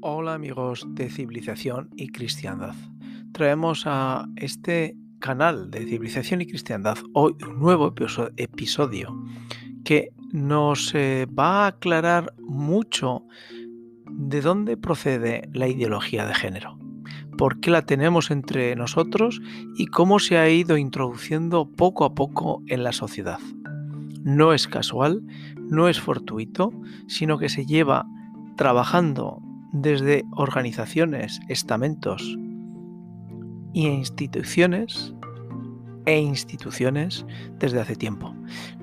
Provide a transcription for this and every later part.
Hola amigos de Civilización y Cristiandad. Traemos a este canal de Civilización y Cristiandad hoy un nuevo episodio que nos va a aclarar mucho de dónde procede la ideología de género, por qué la tenemos entre nosotros y cómo se ha ido introduciendo poco a poco en la sociedad. No es casual, no es fortuito, sino que se lleva trabajando desde organizaciones, estamentos y instituciones desde hace tiempo.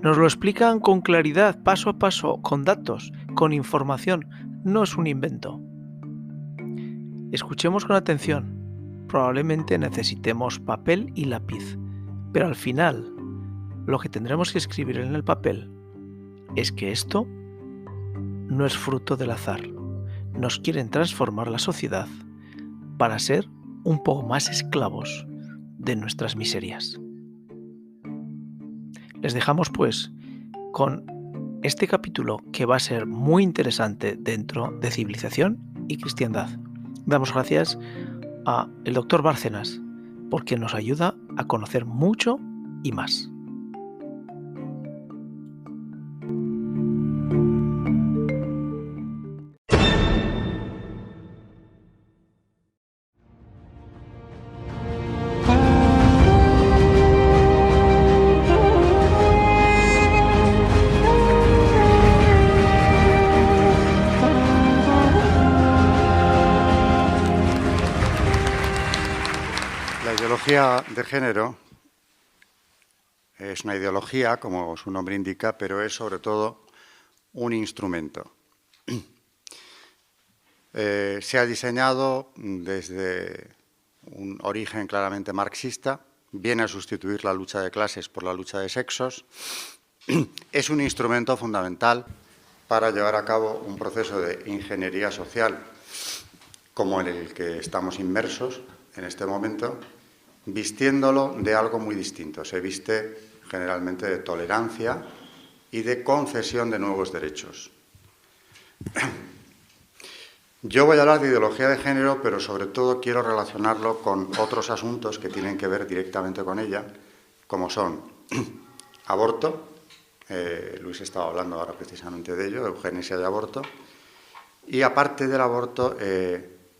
Nos lo explican con claridad, paso a paso, con datos, con información. No es un invento. Escuchemos con atención. Probablemente necesitemos papel y lápiz, pero al final lo que tendremos que escribir en el papel es que esto no es fruto del azar. Nos quieren transformar la sociedad para ser un poco más esclavos de nuestras miserias. Les dejamos pues con este capítulo que va a ser muy interesante dentro de Civilización y Cristiandad. Damos gracias a el doctor Bárcenas porque nos ayuda a conocer mucho y más. La ideología de género es una ideología, como su nombre indica, pero es sobre todo un instrumento. Se ha diseñado desde un origen claramente marxista, viene a sustituir la lucha de clases por la lucha de sexos, es un instrumento fundamental para llevar a cabo un proceso de ingeniería social como en el que estamos inmersos en este momento, vistiéndolo de algo muy distinto. Se viste generalmente de tolerancia y de concesión de nuevos derechos. Yo voy a hablar de ideología de género, pero sobre todo quiero relacionarlo con otros asuntos que tienen que ver directamente con ella, como son aborto, Luis estaba hablando ahora precisamente de ello, eugenesia y aborto, y aparte del aborto,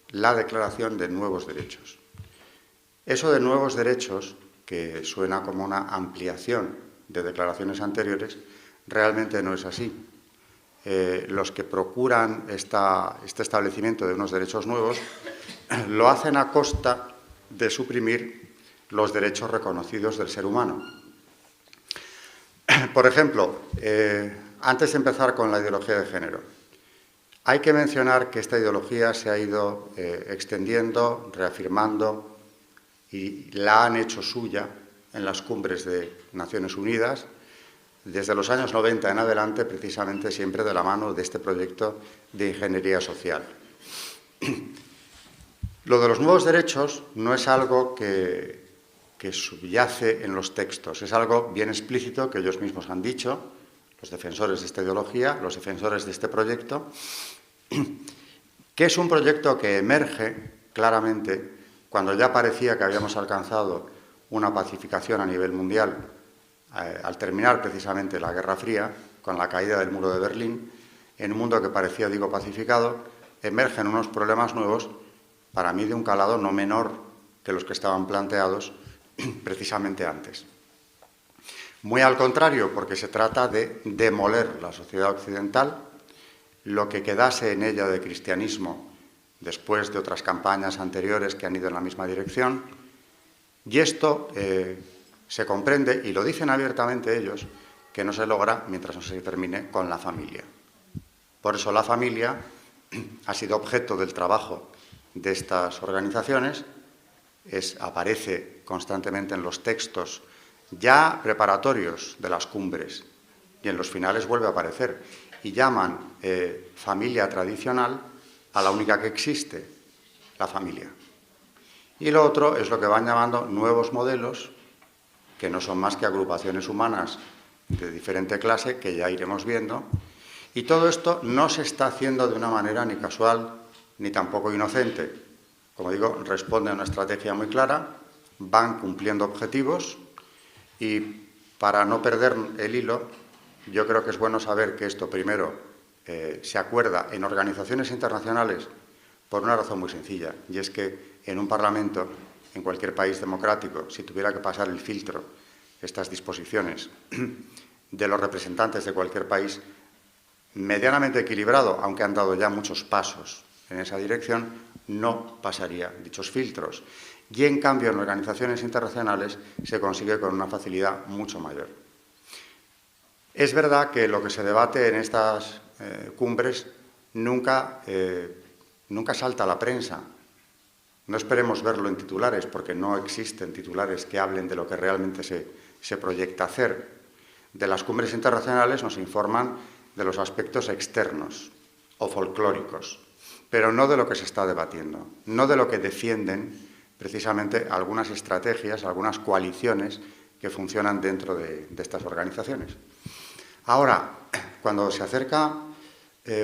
la declaración de nuevos derechos. Eso de nuevos derechos, que suena como una ampliación de declaraciones anteriores, realmente no es así. Los que procuran este establecimiento de unos derechos nuevos lo hacen a costa de suprimir los derechos reconocidos del ser humano. Por ejemplo, antes de empezar con la ideología de género, hay que mencionar que esta ideología se ha ido extendiendo, reafirmando y la han hecho suya en las cumbres de Naciones Unidas desde los años 90 en adelante, precisamente siempre de la mano de este proyecto de ingeniería social. Lo de los nuevos derechos no es algo que subyace en los textos, es algo bien explícito que ellos mismos han dicho, los defensores de esta ideología, los defensores de este proyecto, que es un proyecto que emerge claramente cuando ya parecía que habíamos alcanzado una pacificación a nivel mundial, al terminar precisamente la Guerra Fría, con la caída del muro de Berlín, en un mundo que parecía, digo, pacificado, emergen unos problemas nuevos, para mí de un calado no menor que los que estaban planteados precisamente antes. Muy al contrario, porque se trata de demoler la sociedad occidental, lo que quedase en ella de cristianismo después de otras campañas anteriores que han ido en la misma dirección, y esto se comprende, y lo dicen abiertamente ellos, que no se logra mientras no se termine con la familia. Por eso la familia ha sido objeto del trabajo de estas organizaciones, aparece constantemente en los textos ya preparatorios de las cumbres, y en los finales vuelve a aparecer, y llaman familia tradicional a la única que existe, la familia. Y lo otro es lo que van llamando nuevos modelos, que no son más que agrupaciones humanas de diferente clase que ya iremos viendo. Y todo esto no se está haciendo de una manera ni casual ni tampoco inocente. Como digo, responde a una estrategia muy clara, van cumpliendo objetivos y para no perder el hilo, yo creo que es bueno saber que esto primero se acuerda en organizaciones internacionales por una razón muy sencilla, y es que en un parlamento, en cualquier país democrático, si tuviera que pasar el filtro, estas disposiciones de los representantes de cualquier país, medianamente equilibrado, aunque han dado ya muchos pasos en esa dirección, no pasaría dichos filtros. Y en cambio en organizaciones internacionales se consigue con una facilidad mucho mayor. Es verdad que lo que se debate en estas cumbres nunca salta a la prensa. No esperemos verlo en titulares, porque no existen titulares que hablen de lo que realmente se proyecta hacer. De las cumbres internacionales nos informan de los aspectos externos o folclóricos, pero no de lo que se está debatiendo, no de lo que defienden precisamente algunas estrategias, algunas coaliciones que funcionan dentro de estas organizaciones. Ahora, cuando se acerca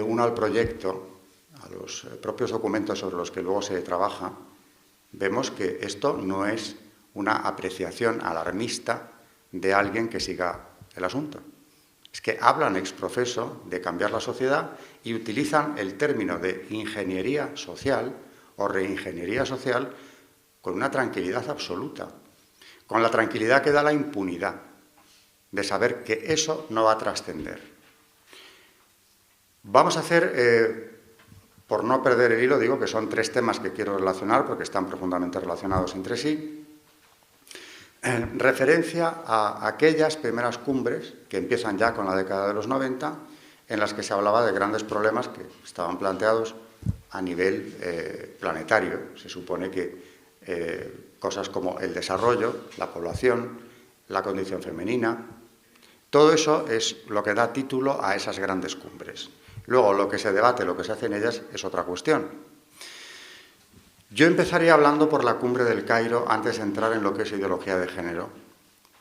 uno al proyecto, a los propios documentos sobre los que luego se trabaja, vemos que esto no es una apreciación alarmista de alguien que siga el asunto. Es que hablan ex profeso de cambiar la sociedad y utilizan el término de ingeniería social o reingeniería social con una tranquilidad absoluta, con la tranquilidad que da la impunidad de saber que eso no va a trascender. Vamos a hacer, por no perder el hilo, digo que son 3 temas que quiero relacionar porque están profundamente relacionados entre sí. Referencia a aquellas primeras cumbres que empiezan ya con la década de los 90, en las que se hablaba de grandes problemas que estaban planteados a nivel planetario. Se supone que cosas como el desarrollo, la población, la condición femenina, todo eso es lo que da título a esas grandes cumbres. Luego, lo que se debate, lo que se hace en ellas, es otra cuestión. Yo empezaría hablando por la cumbre del Cairo antes de entrar en lo que es ideología de género,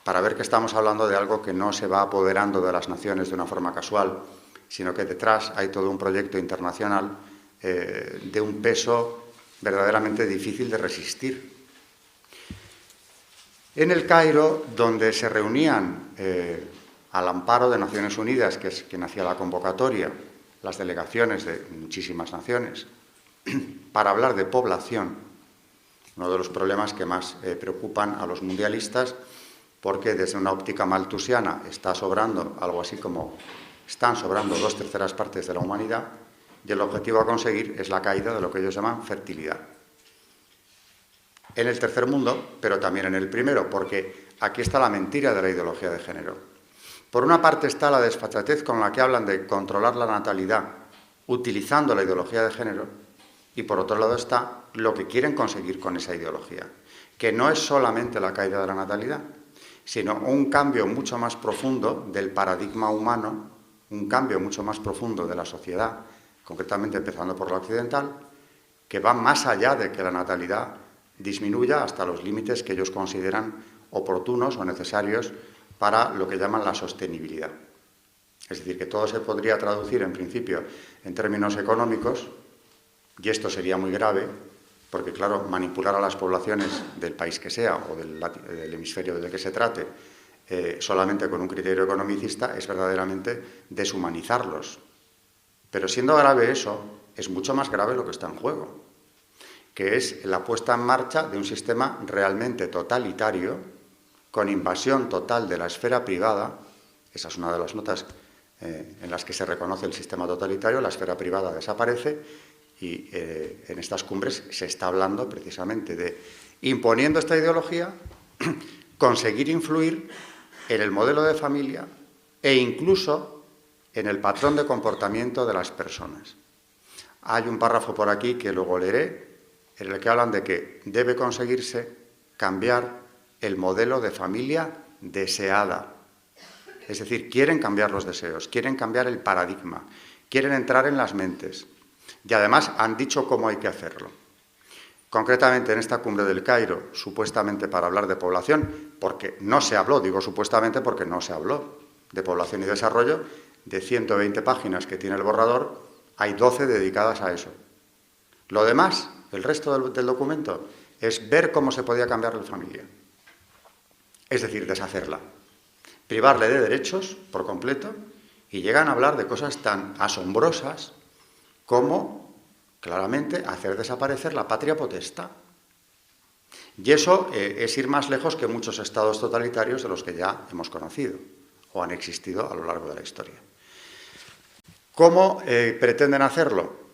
para ver que estamos hablando de algo que no se va apoderando de las naciones de una forma casual, sino que detrás hay todo un proyecto internacional de un peso verdaderamente difícil de resistir. En el Cairo, donde se reunían al amparo de Naciones Unidas, que es quien hacía la convocatoria, las delegaciones de muchísimas naciones, para hablar de población, uno de los problemas que más preocupan a los mundialistas, porque desde una óptica malthusiana está sobrando algo así como están sobrando 2/3 partes de la humanidad, y el objetivo a conseguir es la caída de lo que ellos llaman fertilidad. En el tercer mundo, pero también en el primero, porque aquí está la mentira de la ideología de género. Por una parte está la desfachatez con la que hablan de controlar la natalidad utilizando la ideología de género, y por otro lado está lo que quieren conseguir con esa ideología, que no es solamente la caída de la natalidad, sino un cambio mucho más profundo del paradigma humano, un cambio mucho más profundo de la sociedad, concretamente empezando por la occidental, que va más allá de que la natalidad disminuya hasta los límites que ellos consideran oportunos o necesarios para lo que llaman la sostenibilidad. Es decir, que todo se podría traducir en principio en términos económicos, y esto sería muy grave, porque claro, manipular a las poblaciones del país que sea o del hemisferio del que se trate solamente con un criterio economicista es verdaderamente deshumanizarlos. Pero siendo grave eso, es mucho más grave lo que está en juego, que es la puesta en marcha de un sistema realmente totalitario, con invasión total de la esfera privada. Esa es una de las notas en las que se reconoce el sistema totalitario. La esfera privada desaparece y en estas cumbres se está hablando precisamente de, imponiendo esta ideología, conseguir influir en el modelo de familia e incluso en el patrón de comportamiento de las personas. Hay un párrafo por aquí que luego leeré, en el que hablan de que debe conseguirse cambiar el modelo de familia deseada. Es decir, quieren cambiar los deseos, quieren cambiar el paradigma, quieren entrar en las mentes. Y además han dicho cómo hay que hacerlo. Concretamente en esta cumbre del Cairo, supuestamente para hablar de población, porque no se habló, digo supuestamente porque no se habló, de Población y Desarrollo, de 120 páginas que tiene el borrador, hay 12 dedicadas a eso. Lo demás, el resto del documento, es ver cómo se podía cambiar la familia. Es decir, deshacerla. Privarle de derechos por completo, y llegan a hablar de cosas tan asombrosas como, claramente, hacer desaparecer la patria potestad. Y eso es ir más lejos que muchos estados totalitarios de los que ya hemos conocido o han existido a lo largo de la historia. ¿Cómo pretenden hacerlo?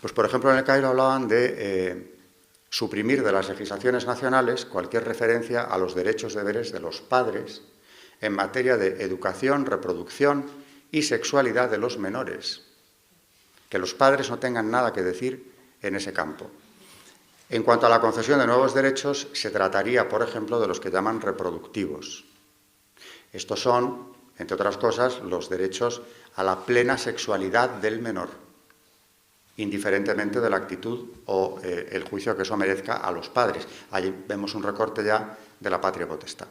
Pues, por ejemplo, en el Cairo hablaban de suprimir de las legislaciones nacionales cualquier referencia a los derechos y deberes de los padres en materia de educación, reproducción y sexualidad de los menores. Que los padres no tengan nada que decir en ese campo. En cuanto a la concesión de nuevos derechos, se trataría, por ejemplo, de los que llaman reproductivos. Estos son, entre otras cosas, los derechos a la plena sexualidad del menor, indiferentemente de la actitud o el juicio que eso merezca a los padres. Allí vemos un recorte ya de la patria potestad.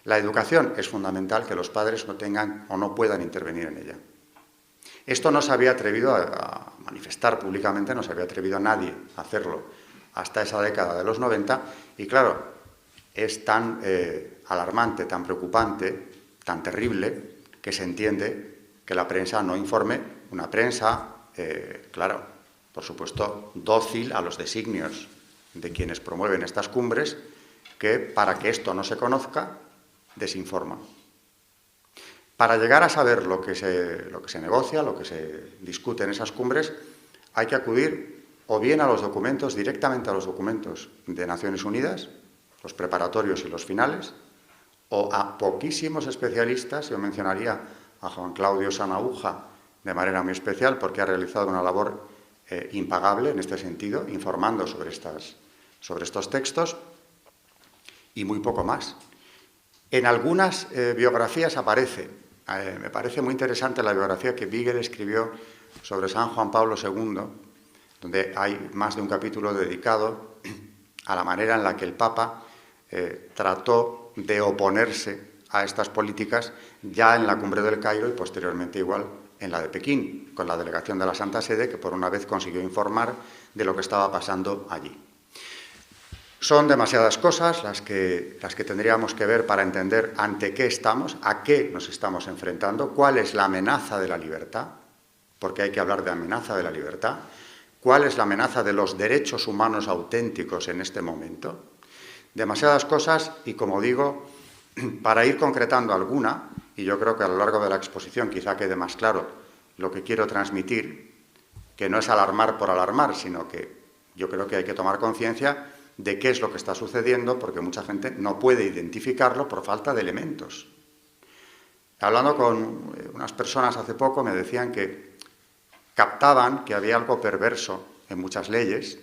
La educación es fundamental, que los padres no tengan o no puedan intervenir en ella. Esto no se había atrevido a manifestar públicamente, no se había atrevido a nadie a hacerlo hasta esa década de los 90, y claro, es tan alarmante, tan preocupante, tan terrible, que se entiende que la prensa no informe, una prensa, claro, por supuesto, dócil a los designios de quienes promueven estas cumbres, que para que esto no se conozca, desinforma. Para llegar a saber lo que se negocia, lo que se discute en esas cumbres, hay que acudir o bien a los documentos, directamente a los documentos de Naciones Unidas, los preparatorios y los finales, o a poquísimos especialistas. Yo mencionaría a Juan Claudio Sanahúja de manera muy especial, porque ha realizado una labor impagable en este sentido, informando sobre estos textos, y muy poco más. En algunas biografías aparece, me parece muy interesante la biografía que Beagle escribió sobre San Juan Pablo II, donde hay más de un capítulo dedicado a la manera en la que el Papa trató de oponerse a estas políticas ya en la cumbre del Cairo y posteriormente igual en la de Pekín, con la delegación de la Santa Sede, que por una vez consiguió informar de lo que estaba pasando allí. Son demasiadas cosas las que tendríamos que ver para entender ante qué estamos, a qué nos estamos enfrentando, cuál es la amenaza de la libertad, porque hay que hablar de amenaza de la libertad, cuál es la amenaza de los derechos humanos auténticos en este momento. Demasiadas cosas y, como digo, para ir concretando alguna, y yo creo que a lo largo de la exposición quizá quede más claro lo que quiero transmitir, que no es alarmar por alarmar, sino que yo creo que hay que tomar conciencia de qué es lo que está sucediendo, porque mucha gente no puede identificarlo por falta de elementos. Hablando con unas personas hace poco, me decían que captaban que había algo perverso en muchas leyes,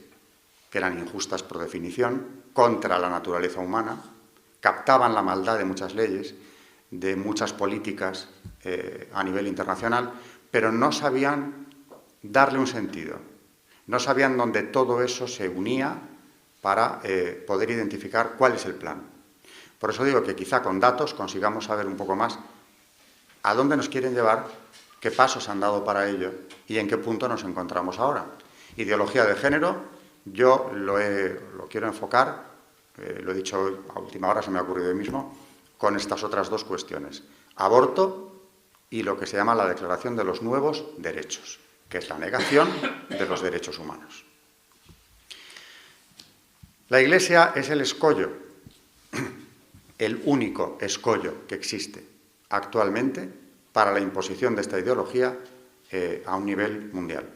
que eran injustas por definición, contra la naturaleza humana, captaban la maldad de muchas leyes, de muchas políticas a nivel internacional, pero no sabían darle un sentido, no sabían dónde todo eso se unía para poder identificar cuál es el plan. Por eso digo que quizá con datos consigamos saber un poco más a dónde nos quieren llevar, qué pasos han dado para ello y en qué punto nos encontramos ahora. Ideología de género, yo lo quiero enfocar, lo he dicho a última hora, se me ha ocurrido hoy mismo, con estas otras dos cuestiones. Aborto y lo que se llama la Declaración de los Nuevos Derechos, que es la negación de los derechos humanos. La Iglesia es el escollo, el único escollo que existe actualmente para la imposición de esta ideología a un nivel mundial.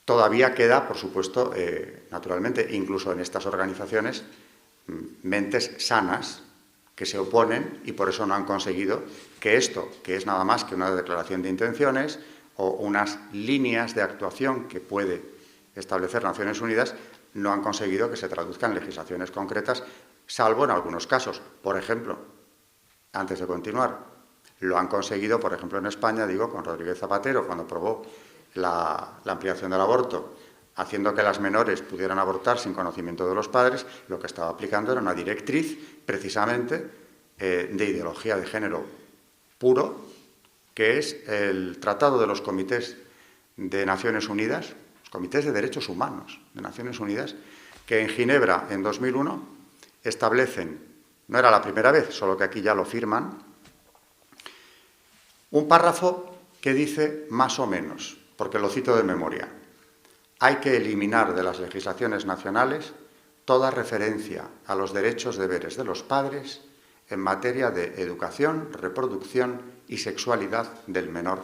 Todavía queda, por supuesto, naturalmente, incluso en estas organizaciones, mentes sanas que se oponen y por eso no han conseguido que esto, que es nada más que una declaración de intenciones o unas líneas de actuación que puede establecer Naciones Unidas, no han conseguido que se traduzcan en legislaciones concretas, salvo en algunos casos. Por ejemplo, antes de continuar, lo han conseguido, por ejemplo, en España, digo, con Rodríguez Zapatero, cuando aprobó la ampliación del aborto, haciendo que las menores pudieran abortar sin conocimiento de los padres. Lo que estaba aplicando era una directriz, precisamente, de ideología de género puro, que es el Tratado de los Comités de Naciones Unidas, los Comités de Derechos Humanos de Naciones Unidas, que en Ginebra, en 2001, establecen, no era la primera vez, solo que aquí ya lo firman, un párrafo que dice más o menos, porque lo cito de memoria: hay que eliminar de las legislaciones nacionales toda referencia a los derechos deberes de los padres en materia de educación, reproducción y sexualidad del menor.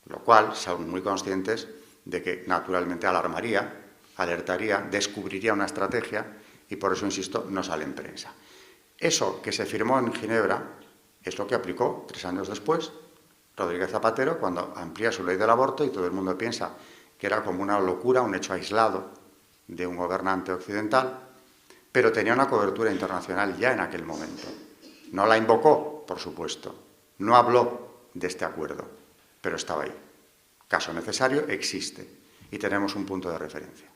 Lo cual son muy conscientes de que naturalmente alarmaría, alertaría, descubriría una estrategia y por eso, insisto, no sale en prensa. Eso que se firmó en Ginebra es lo que aplicó 3 años después Rodríguez Zapatero cuando amplía su ley del aborto y todo el mundo piensa que era como una locura, un hecho aislado de un gobernante occidental, pero tenía una cobertura internacional ya en aquel momento. No la invocó, por supuesto, no habló de este acuerdo, pero estaba ahí. Caso necesario, existe y tenemos un punto de referencia.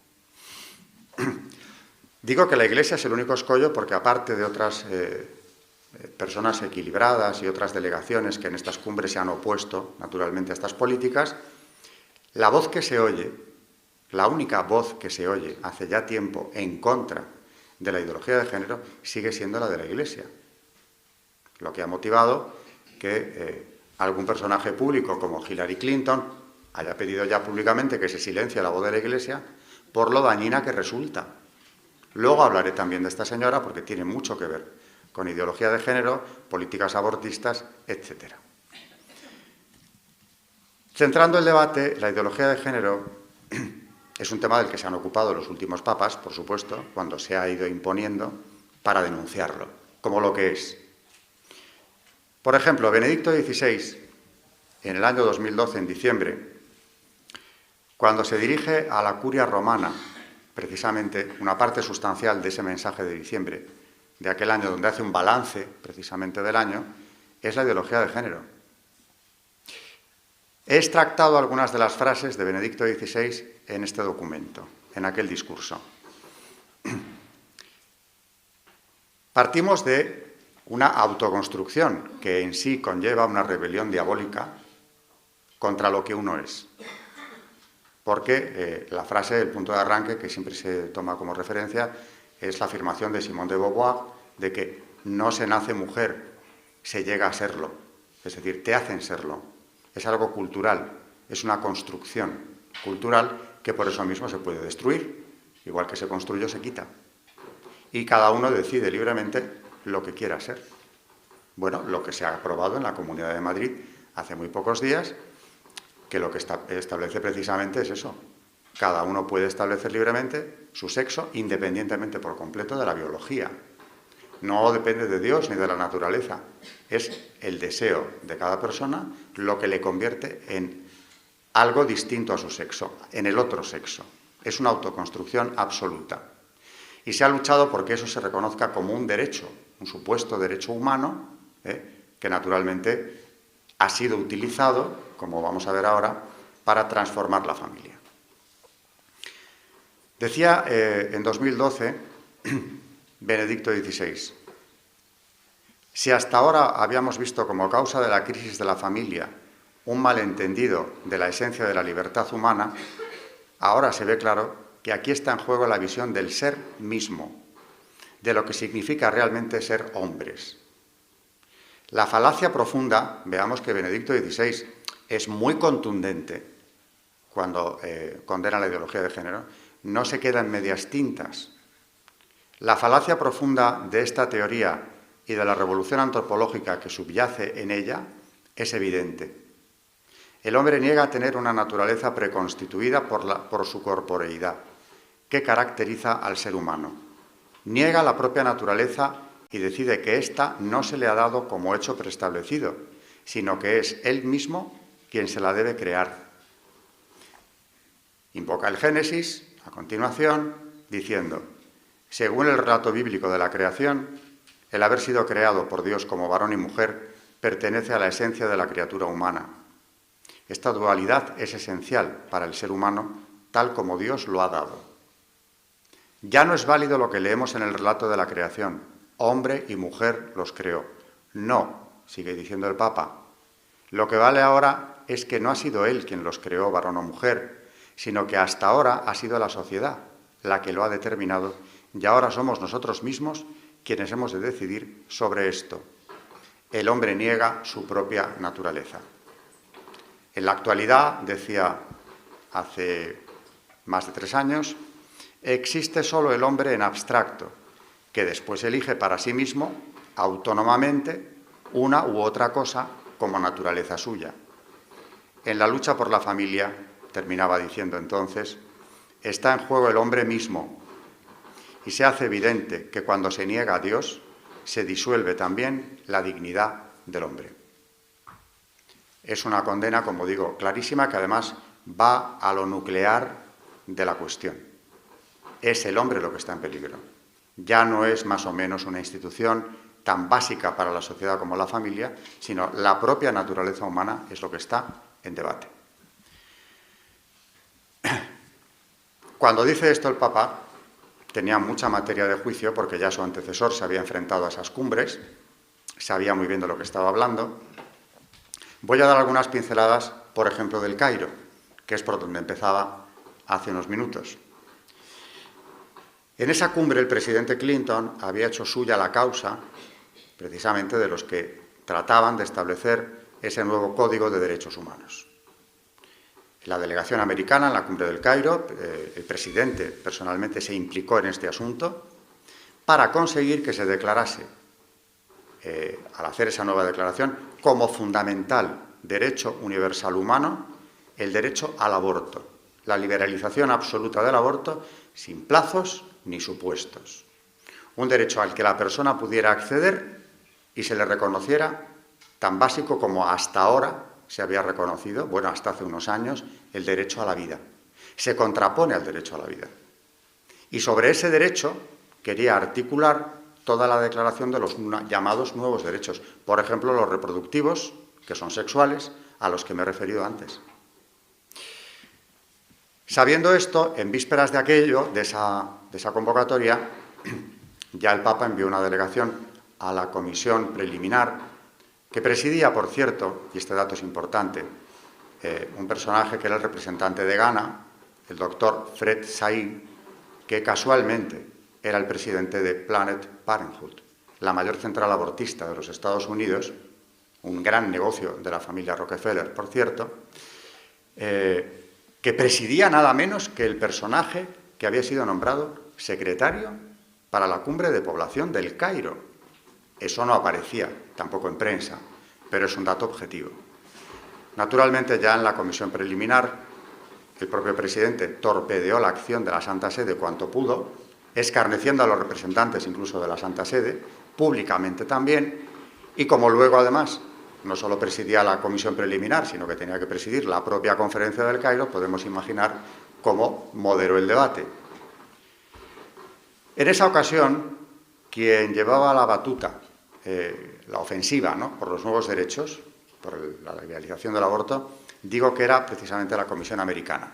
Digo que la Iglesia es el único escollo porque aparte de otras personas equilibradas y otras delegaciones que en estas cumbres se han opuesto naturalmente a estas políticas, la voz que se oye, la única voz que se oye hace ya tiempo en contra de la ideología de género, sigue siendo la de la Iglesia. Lo que ha motivado que algún personaje público como Hillary Clinton haya pedido ya públicamente que se silencie la voz de la Iglesia por lo dañina que resulta. Luego hablaré también de esta señora porque tiene mucho que ver con ideología de género, políticas abortistas, etc. Centrando el debate, la ideología de género es un tema del que se han ocupado los últimos papas, por supuesto, cuando se ha ido imponiendo para denunciarlo, como lo que es. Por ejemplo, Benedicto XVI, en el año 2012, en diciembre, cuando se dirige a la curia romana, precisamente una parte sustancial de ese mensaje de diciembre, de aquel año donde hace un balance precisamente del año, es la ideología de género. He extractado algunas de las frases de Benedicto XVI en este documento, en aquel discurso. Partimos de una autoconstrucción que en sí conlleva una rebelión diabólica contra lo que uno es. Porque la frase, el punto de arranque, que siempre se toma como referencia, es la afirmación de Simone de Beauvoir de que no se nace mujer, se llega a serlo. Es decir, te hacen serlo. Es algo cultural, es una construcción cultural que por eso mismo se puede destruir. Igual que se construye, se quita. Y cada uno decide libremente lo que quiera ser. Bueno, lo que se ha aprobado en la Comunidad de Madrid hace muy pocos días, que lo que establece precisamente es eso. Cada uno puede establecer libremente su sexo independientemente por completo de la biología. No depende de Dios ni de la naturaleza. Es el deseo de cada persona lo que le convierte en algo distinto a su sexo, en el otro sexo. Es una autoconstrucción absoluta. Y se ha luchado porque eso se reconozca como un derecho, un supuesto derecho humano, que naturalmente ha sido utilizado, como vamos a ver ahora, para transformar la familia. Decía en 2012 Benedicto XVI, si hasta ahora habíamos visto como causa de la crisis de la familia un malentendido de la esencia de la libertad humana, ahora se ve claro que aquí está en juego la visión del ser mismo, de lo que significa realmente ser hombres. La falacia profunda, veamos que Benedicto XVI es muy contundente cuando condena la ideología de género, no se queda en medias tintas. La falacia profunda de esta teoría y de la revolución antropológica que subyace en ella es evidente. El hombre niega tener una naturaleza preconstituida por su corporeidad, que caracteriza al ser humano. Niega la propia naturaleza y decide que ésta no se le ha dado como hecho preestablecido, sino que es él mismo quien se la debe crear. Invoca el Génesis, a continuación, diciendo, según el relato bíblico de la creación, el haber sido creado por Dios como varón y mujer pertenece a la esencia de la criatura humana. Esta dualidad es esencial para el ser humano, tal como Dios lo ha dado. Ya no es válido lo que leemos en el relato de la creación. Hombre y mujer los creó. No, sigue diciendo el Papa, lo que vale ahora es que no ha sido él quien los creó, varón o mujer, sino que hasta ahora ha sido la sociedad la que lo ha determinado y ahora somos nosotros mismos quienes hemos de decidir sobre esto. El hombre niega su propia naturaleza. En la actualidad, decía hace más de 3 años, existe solo el hombre en abstracto, que después elige para sí mismo, autónomamente, una u otra cosa como naturaleza suya. En la lucha por la familia, terminaba diciendo entonces, está en juego el hombre mismo, y se hace evidente que cuando se niega a Dios, se disuelve también la dignidad del hombre. Es una condena, como digo, clarísima, que además va a lo nuclear de la cuestión. Es el hombre lo que está en peligro. Ya no es más o menos una institución tan básica para la sociedad como la familia, sino la propia naturaleza humana es lo que está en debate. Cuando dice esto el Papa, tenía mucha materia de juicio porque ya su antecesor se había enfrentado a esas cumbres, sabía muy bien de lo que estaba hablando. Voy a dar algunas pinceladas, por ejemplo, del Cairo, que es por donde empezaba hace unos minutos. En esa cumbre el presidente Clinton había hecho suya la causa, precisamente de los que trataban de establecer ese nuevo Código de Derechos Humanos. La delegación americana en la cumbre del Cairo, el presidente personalmente se implicó en este asunto para conseguir que se declarase, al hacer esa nueva declaración, como fundamental derecho universal humano el derecho al aborto, la liberalización absoluta del aborto sin plazos ni supuestos. Un derecho al que la persona pudiera acceder y se le reconociera tan básico como hasta ahora se había reconocido, bueno, hasta hace unos años, el derecho a la vida. Se contrapone al derecho a la vida. Y sobre ese derecho quería articular toda la declaración de los llamados nuevos derechos. Por ejemplo, los reproductivos, que son sexuales, a los que me he referido antes. Sabiendo esto, en vísperas de aquello, de esa convocatoria, ya el Papa envió una delegación a la comisión preliminar, que presidía, por cierto, y este dato es importante, un personaje que era el representante de Ghana, el doctor Fred Said, que casualmente era el presidente de Planned Parenthood, la mayor central abortista de los Estados Unidos, un gran negocio de la familia Rockefeller, por cierto, que presidía nada menos que el personaje que había sido nombrado secretario para la cumbre de población del Cairo. Eso no aparecía tampoco en prensa, pero es un dato objetivo. Naturalmente, ya en la comisión preliminar, el propio presidente torpedeó la acción de la Santa Sede cuanto pudo, escarneciendo a los representantes incluso de la Santa Sede, públicamente también, y como luego además no solo presidía la comisión preliminar, sino que tenía que presidir la propia conferencia del Cairo, podemos imaginar cómo moderó el debate. En esa ocasión, quien llevaba la batuta, la ofensiva, ¿no?, por los nuevos derechos, por la legalización del aborto, digo que era precisamente la Comisión Americana,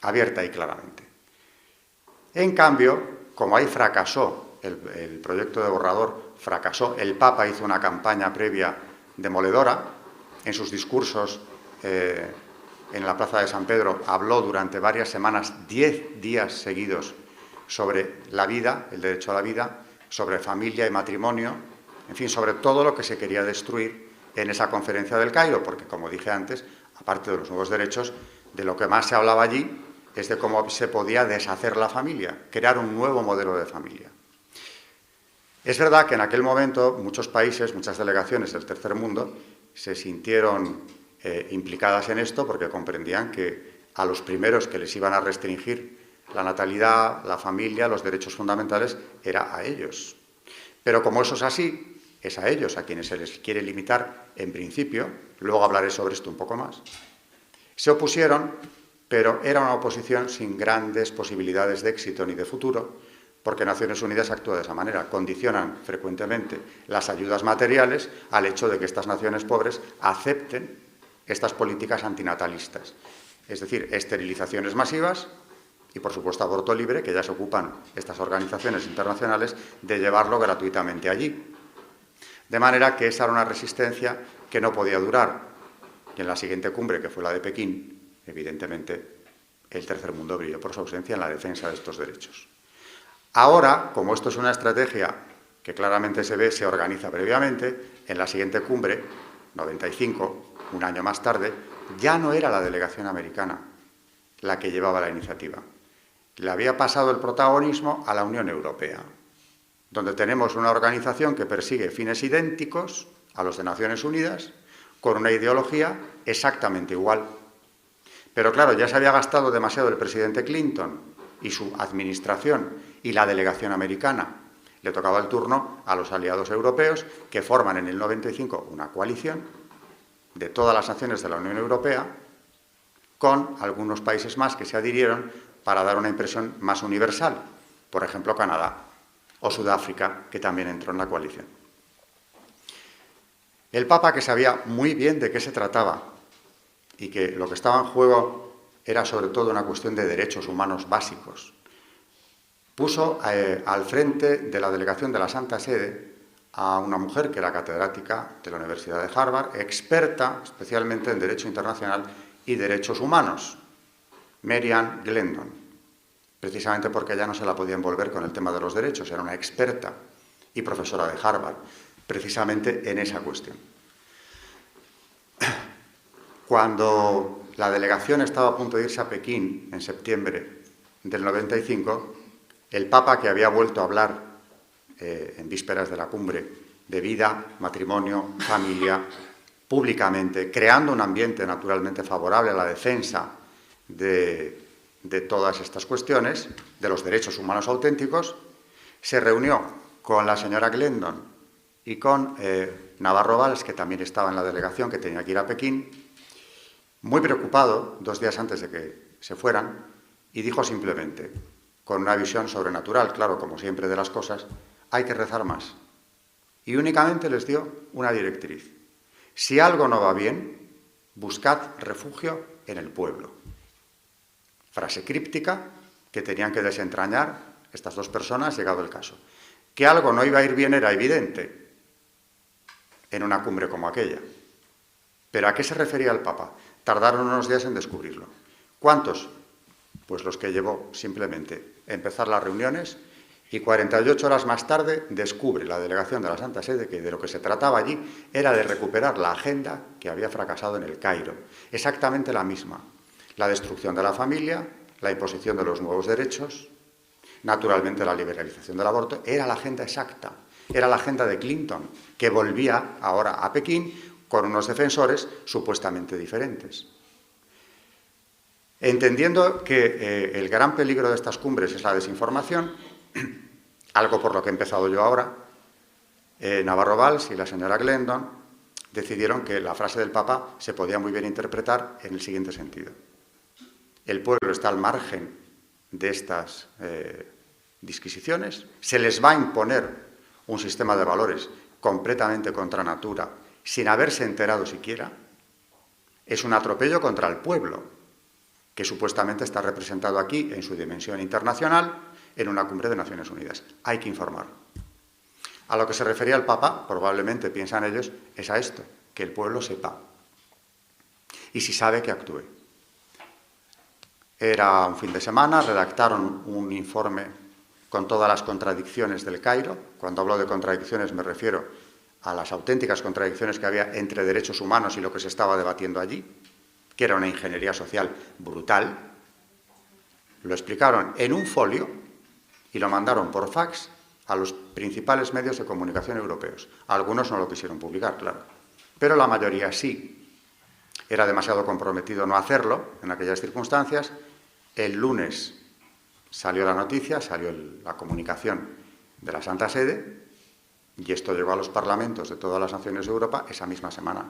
abierta y claramente. En cambio, como ahí fracasó el proyecto de borrador, fracasó, el Papa hizo una campaña previa demoledora, en sus discursos en la Plaza de San Pedro habló durante varias semanas, 10 días seguidos, sobre la vida, el derecho a la vida, sobre familia y matrimonio, en fin, sobre todo lo que se quería destruir en esa conferencia del Cairo, porque, como dije antes, aparte de los nuevos derechos, de lo que más se hablaba allí es de cómo se podía deshacer la familia, crear un nuevo modelo de familia. Es verdad que en aquel momento muchos países, muchas delegaciones del tercer mundo se sintieron implicadas en esto porque comprendían que a los primeros que les iban a restringir la natalidad, la familia, los derechos fundamentales, era a ellos. Pero como eso es así, es a ellos a quienes se les quiere limitar en principio, luego hablaré sobre esto un poco más. Se opusieron, pero era una oposición sin grandes posibilidades de éxito ni de futuro, porque Naciones Unidas actúa de esa manera, condicionan frecuentemente las ayudas materiales al hecho de que estas naciones pobres acepten estas políticas antinatalistas, es decir, esterilizaciones masivas y, por supuesto, aborto libre, que ya se ocupan estas organizaciones internacionales de llevarlo gratuitamente allí. De manera que esa era una resistencia que no podía durar. Y en la siguiente cumbre, que fue la de Pekín, evidentemente el tercer mundo brilló por su ausencia en la defensa de estos derechos. Ahora, como esto es una estrategia que claramente se ve, se organiza previamente, en la siguiente cumbre, 95, un año más tarde, ya no era la delegación americana la que llevaba la iniciativa. Le había pasado el protagonismo a la Unión Europea, donde tenemos una organización que persigue fines idénticos a los de Naciones Unidas, con una ideología exactamente igual. Pero claro, ya se había gastado demasiado el presidente Clinton y su administración y la delegación americana. Le tocaba el turno a los aliados europeos, que forman en el 95 una coalición de todas las naciones de la Unión Europea, con algunos países más que se adhirieron para dar una impresión más universal, por ejemplo Canadá o Sudáfrica, que también entró en la coalición. El Papa, que sabía muy bien de qué se trataba y que lo que estaba en juego era sobre todo una cuestión de derechos humanos básicos, puso al frente de la delegación de la Santa Sede a una mujer que era catedrática de la Universidad de Harvard, experta especialmente en Derecho Internacional y Derechos Humanos, Marianne Glendon, precisamente porque ella no se la podía envolver con el tema de los derechos, era una experta y profesora de Harvard, precisamente en esa cuestión. Cuando la delegación estaba a punto de irse a Pekín en septiembre del 95, el Papa, que había vuelto a hablar en vísperas de la cumbre de vida, matrimonio, familia, públicamente, creando un ambiente naturalmente favorable a la defensa de todas estas cuestiones, de los derechos humanos auténticos, se reunió con la señora Glendon y con Navarro Valls, que también estaba en la delegación, que tenía que ir a Pekín, muy preocupado, 2 días antes de que se fueran, y dijo simplemente, con una visión sobrenatural, claro, como siempre de las cosas, hay que rezar más. Y únicamente les dio una directriz. Si algo no va bien, buscad refugio en el pueblo. Frase críptica que tenían que desentrañar estas dos personas, llegado el caso. Que algo no iba a ir bien era evidente en una cumbre como aquella. ¿Pero a qué se refería el Papa? Tardaron unos días en descubrirlo. ¿Cuántos? Pues los que llevó simplemente empezar las reuniones y 48 horas más tarde descubre la delegación de la Santa Sede que de lo que se trataba allí era de recuperar la agenda que había fracasado en el Cairo. Exactamente la misma. La destrucción de la familia, la imposición de los nuevos derechos, naturalmente la liberalización del aborto, era la agenda exacta. Era la agenda de Clinton, que volvía ahora a Pekín con unos defensores supuestamente diferentes. Entendiendo que el gran peligro de estas cumbres es la desinformación, algo por lo que he empezado yo ahora, Navarro Valls y la señora Glendon decidieron que la frase del Papa se podía muy bien interpretar en el siguiente sentido. El pueblo está al margen de estas disquisiciones, se les va a imponer un sistema de valores completamente contra natura, sin haberse enterado siquiera, es un atropello contra el pueblo, que supuestamente está representado aquí en su dimensión internacional en una cumbre de Naciones Unidas. Hay que informar. A lo que se refería el Papa, probablemente piensan ellos, es a esto, que el pueblo sepa. Y si sabe, que actúe. Era un fin de semana, redactaron un informe con todas las contradicciones del Cairo. Cuando hablo de contradicciones me refiero a las auténticas contradicciones que había entre derechos humanos y lo que se estaba debatiendo allí, que era una ingeniería social brutal. Lo explicaron en un folio y lo mandaron por fax a los principales medios de comunicación europeos. Algunos no lo quisieron publicar, claro, pero la mayoría sí. Era demasiado comprometido no hacerlo en aquellas circunstancias. El lunes salió la noticia, salió la comunicación de la Santa Sede, y esto llegó a los parlamentos de todas las naciones de Europa esa misma semana,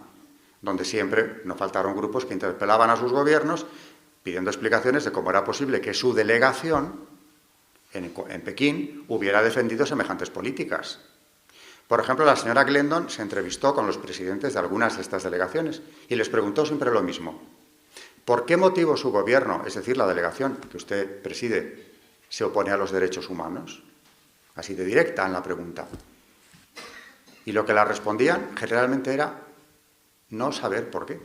donde siempre no faltaron grupos que interpelaban a sus gobiernos pidiendo explicaciones de cómo era posible que su delegación en Pekín hubiera defendido semejantes políticas. Por ejemplo, la señora Glendon se entrevistó con los presidentes de algunas de estas delegaciones y les preguntó siempre lo mismo. ¿Por qué motivo su gobierno, es decir, la delegación que usted preside, se opone a los derechos humanos? Así de directa en la pregunta. Y lo que la respondían generalmente era no saber por qué.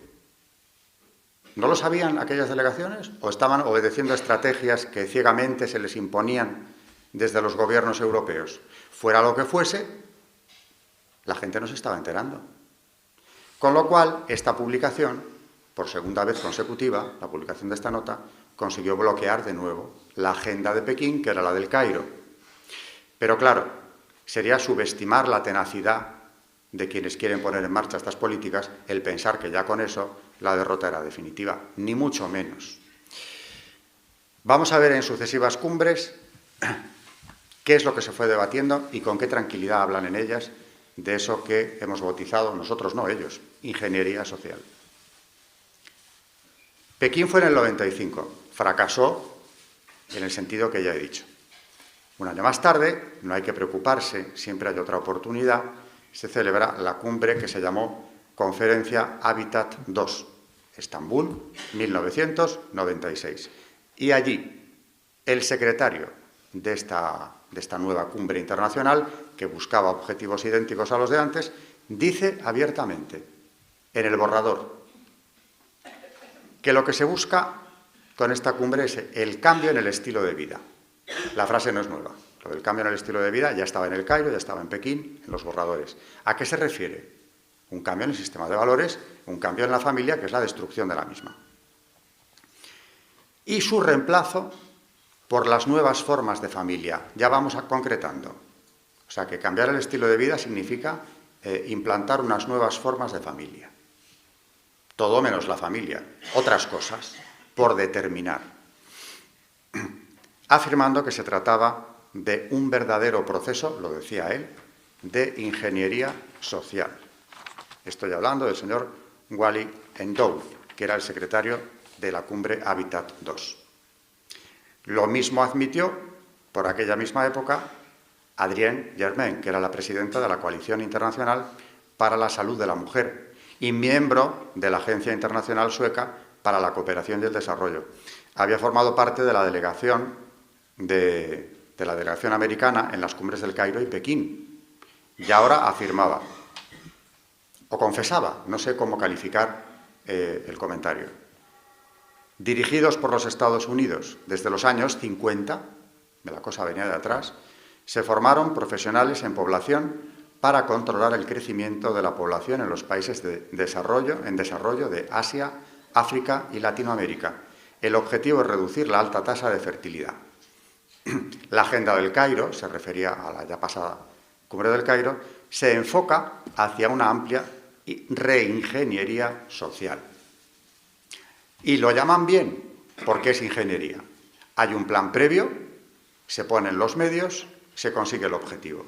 ¿No lo sabían aquellas delegaciones o estaban obedeciendo estrategias que ciegamente se les imponían desde los gobiernos europeos? Fuera lo que fuese, la gente no se estaba enterando. Con lo cual, esta publicación, por segunda vez consecutiva, la publicación de esta nota, consiguió bloquear de nuevo la agenda de Pekín, que era la del Cairo. Pero claro, sería subestimar la tenacidad de quienes quieren poner en marcha estas políticas el pensar que ya con eso la derrota era definitiva, ni mucho menos. Vamos a ver en sucesivas cumbres qué es lo que se fue debatiendo y con qué tranquilidad hablan en ellas de eso que hemos bautizado, nosotros no ellos, ingeniería social. Pekín fue en el 95, fracasó en el sentido que ya he dicho. Un año más tarde, no hay que preocuparse, siempre hay otra oportunidad, se celebra la cumbre que se llamó Conferencia Habitat II, Estambul, 1996. Y allí, el secretario de esta nueva cumbre internacional, que buscaba objetivos idénticos a los de antes, dice abiertamente, en el borrador, que lo que se busca con esta cumbre es el cambio en el estilo de vida. La frase no es nueva. Lo del cambio en el estilo de vida ya estaba en el Cairo, ya estaba en Pekín, en los borradores. ¿A qué se refiere? Un cambio en el sistema de valores, un cambio en la familia, que es la destrucción de la misma. Y su reemplazo por las nuevas formas de familia. Ya vamos concretando. O sea, que cambiar el estilo de vida significa implantar unas nuevas formas de familia. Todo menos la familia. Otras cosas, por determinar. Afirmando que se trataba de un verdadero proceso, lo decía él, de ingeniería social. Estoy hablando del señor Wally N'Doul, que era el secretario de la cumbre Habitat II. Lo mismo admitió, por aquella misma época, Adrienne Germain, que era la presidenta de la Coalición Internacional para la Salud de la Mujer y miembro de la Agencia Internacional Sueca para la Cooperación y el Desarrollo. Había formado parte de la delegación americana en las cumbres del Cairo y Pekín. Y ahora afirmaba, o confesaba, no sé cómo calificar el comentario, dirigidos por los Estados Unidos desde los años 50, la cosa venía de atrás, se formaron profesionales en población para controlar el crecimiento de la población en los países en desarrollo de Asia, África y Latinoamérica. El objetivo es reducir la alta tasa de fertilidad. La agenda del Cairo, se refería a la ya pasada cumbre del Cairo, se enfoca hacia una amplia reingeniería social. Y lo llaman bien, porque es ingeniería. Hay un plan previo, se ponen los medios, se consigue el objetivo.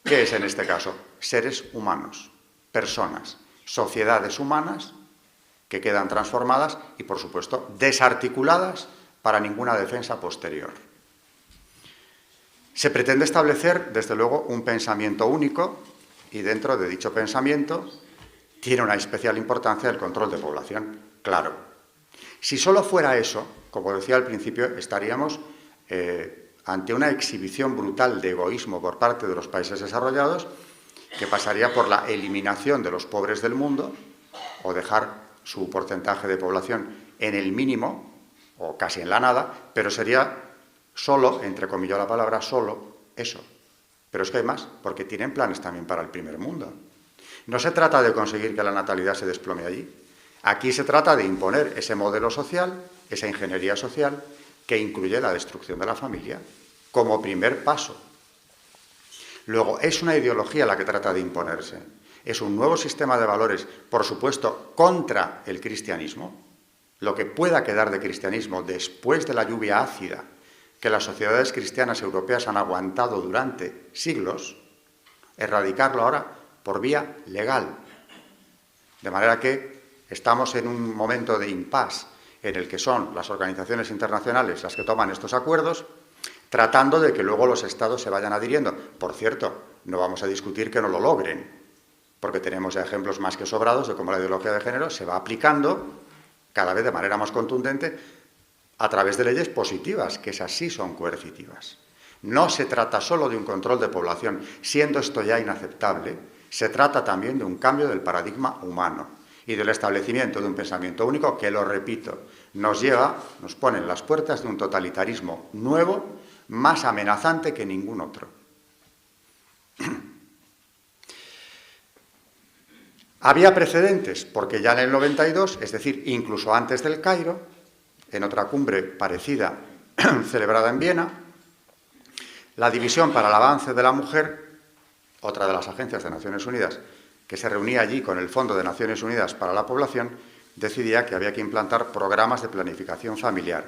¿Qué es en este caso? Seres humanos, personas, sociedades humanas que quedan transformadas y, por supuesto, desarticuladas para ninguna defensa posterior. Se pretende establecer, desde luego, un pensamiento único y dentro de dicho pensamiento tiene una especial importancia el control de población, claro. Si solo fuera eso, como decía al principio, estaríamos ante una exhibición brutal de egoísmo por parte de los países desarrollados que pasaría por la eliminación de los pobres del mundo o dejar su porcentaje de población en el mínimo o casi en la nada, pero sería solo, entrecomilló la palabra, solo eso. Pero es que hay más, porque tienen planes también para el primer mundo. No se trata de conseguir que la natalidad se desplome allí. Aquí se trata de imponer ese modelo social, esa ingeniería social, que incluye la destrucción de la familia como primer paso. Luego, es una ideología la que trata de imponerse. Es un nuevo sistema de valores, por supuesto, contra el cristianismo. Lo que pueda quedar de cristianismo después de la lluvia ácida que las sociedades cristianas europeas han aguantado durante siglos, erradicarlo ahora por vía legal. De manera que estamos en un momento de impasse en el que son las organizaciones internacionales las que toman estos acuerdos, tratando de que luego los estados se vayan adhiriendo. Por cierto, no vamos a discutir que no lo logren, porque tenemos ejemplos más que sobrados de cómo la ideología de género se va aplicando cada vez de manera más contundente a través de leyes positivas, que esas sí son coercitivas. No se trata solo de un control de población, siendo esto ya inaceptable. Se trata también de un cambio del paradigma humano y del establecimiento de un pensamiento único que, lo repito, nos pone en las puertas de un totalitarismo nuevo, más amenazante que ningún otro. Había precedentes, porque ya en el 92, es decir, incluso antes del Cairo, en otra cumbre parecida celebrada en Viena, la División para el Avance de la Mujer, otra de las agencias de Naciones Unidas, que se reunía allí con el Fondo de Naciones Unidas para la Población, decidía que había que implantar programas de planificación familiar,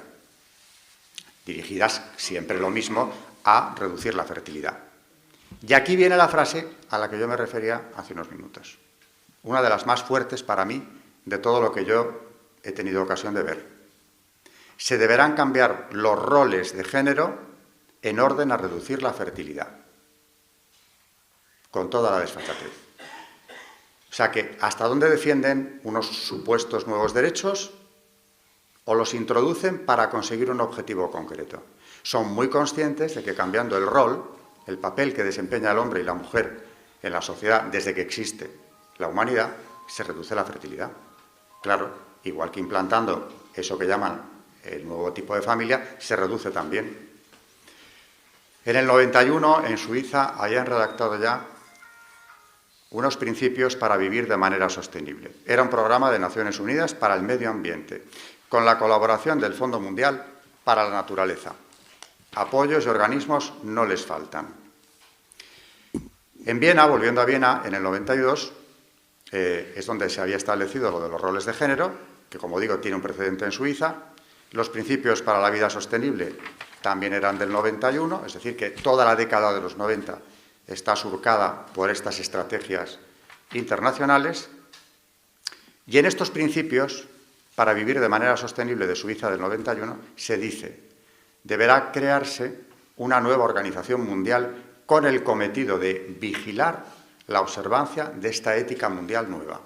dirigidas, siempre lo mismo, a reducir la fertilidad. Y aquí viene la frase a la que yo me refería hace unos minutos, una de las más fuertes para mí de todo lo que yo he tenido ocasión de ver. Se deberán cambiar los roles de género en orden a reducir la fertilidad, con toda la desfachatez. O sea que, ¿hasta dónde defienden unos supuestos nuevos derechos o los introducen para conseguir un objetivo concreto? Son muy conscientes de que cambiando el rol, el papel que desempeña el hombre y la mujer en la sociedad desde que existe la humanidad, se reduce la fertilidad. Claro, igual que implantando eso que llaman el nuevo tipo de familia, se reduce también. En el 91, en Suiza, habían redactado ya unos principios para vivir de manera sostenible. Era un programa de Naciones Unidas para el medio ambiente, con la colaboración del Fondo Mundial para la Naturaleza. Apoyos y organismos no les faltan. En Viena, volviendo a Viena, en el 92, es donde se había establecido lo de los roles de género, que, como digo, tiene un precedente en Suiza. Los principios para la vida sostenible también eran del 91, es decir, que toda la década de los 90 está surcada por estas estrategias internacionales. Y en estos principios, para vivir de manera sostenible de Suiza del 91, se dice: deberá crearse una nueva organización mundial con el cometido de vigilar la observancia de esta ética mundial nueva.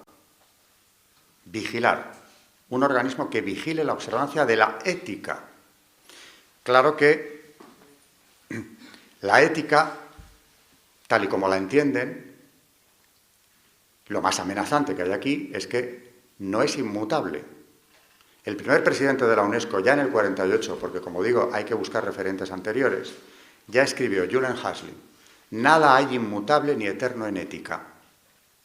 Vigilar. Un organismo que vigile la observancia de la ética. Claro que la ética, tal y como la entienden, lo más amenazante que hay aquí es que no es inmutable. El primer presidente de la UNESCO, ya en el 48, porque como digo, hay que buscar referentes anteriores, ya escribió, Julian Huxley: nada hay inmutable ni eterno en ética.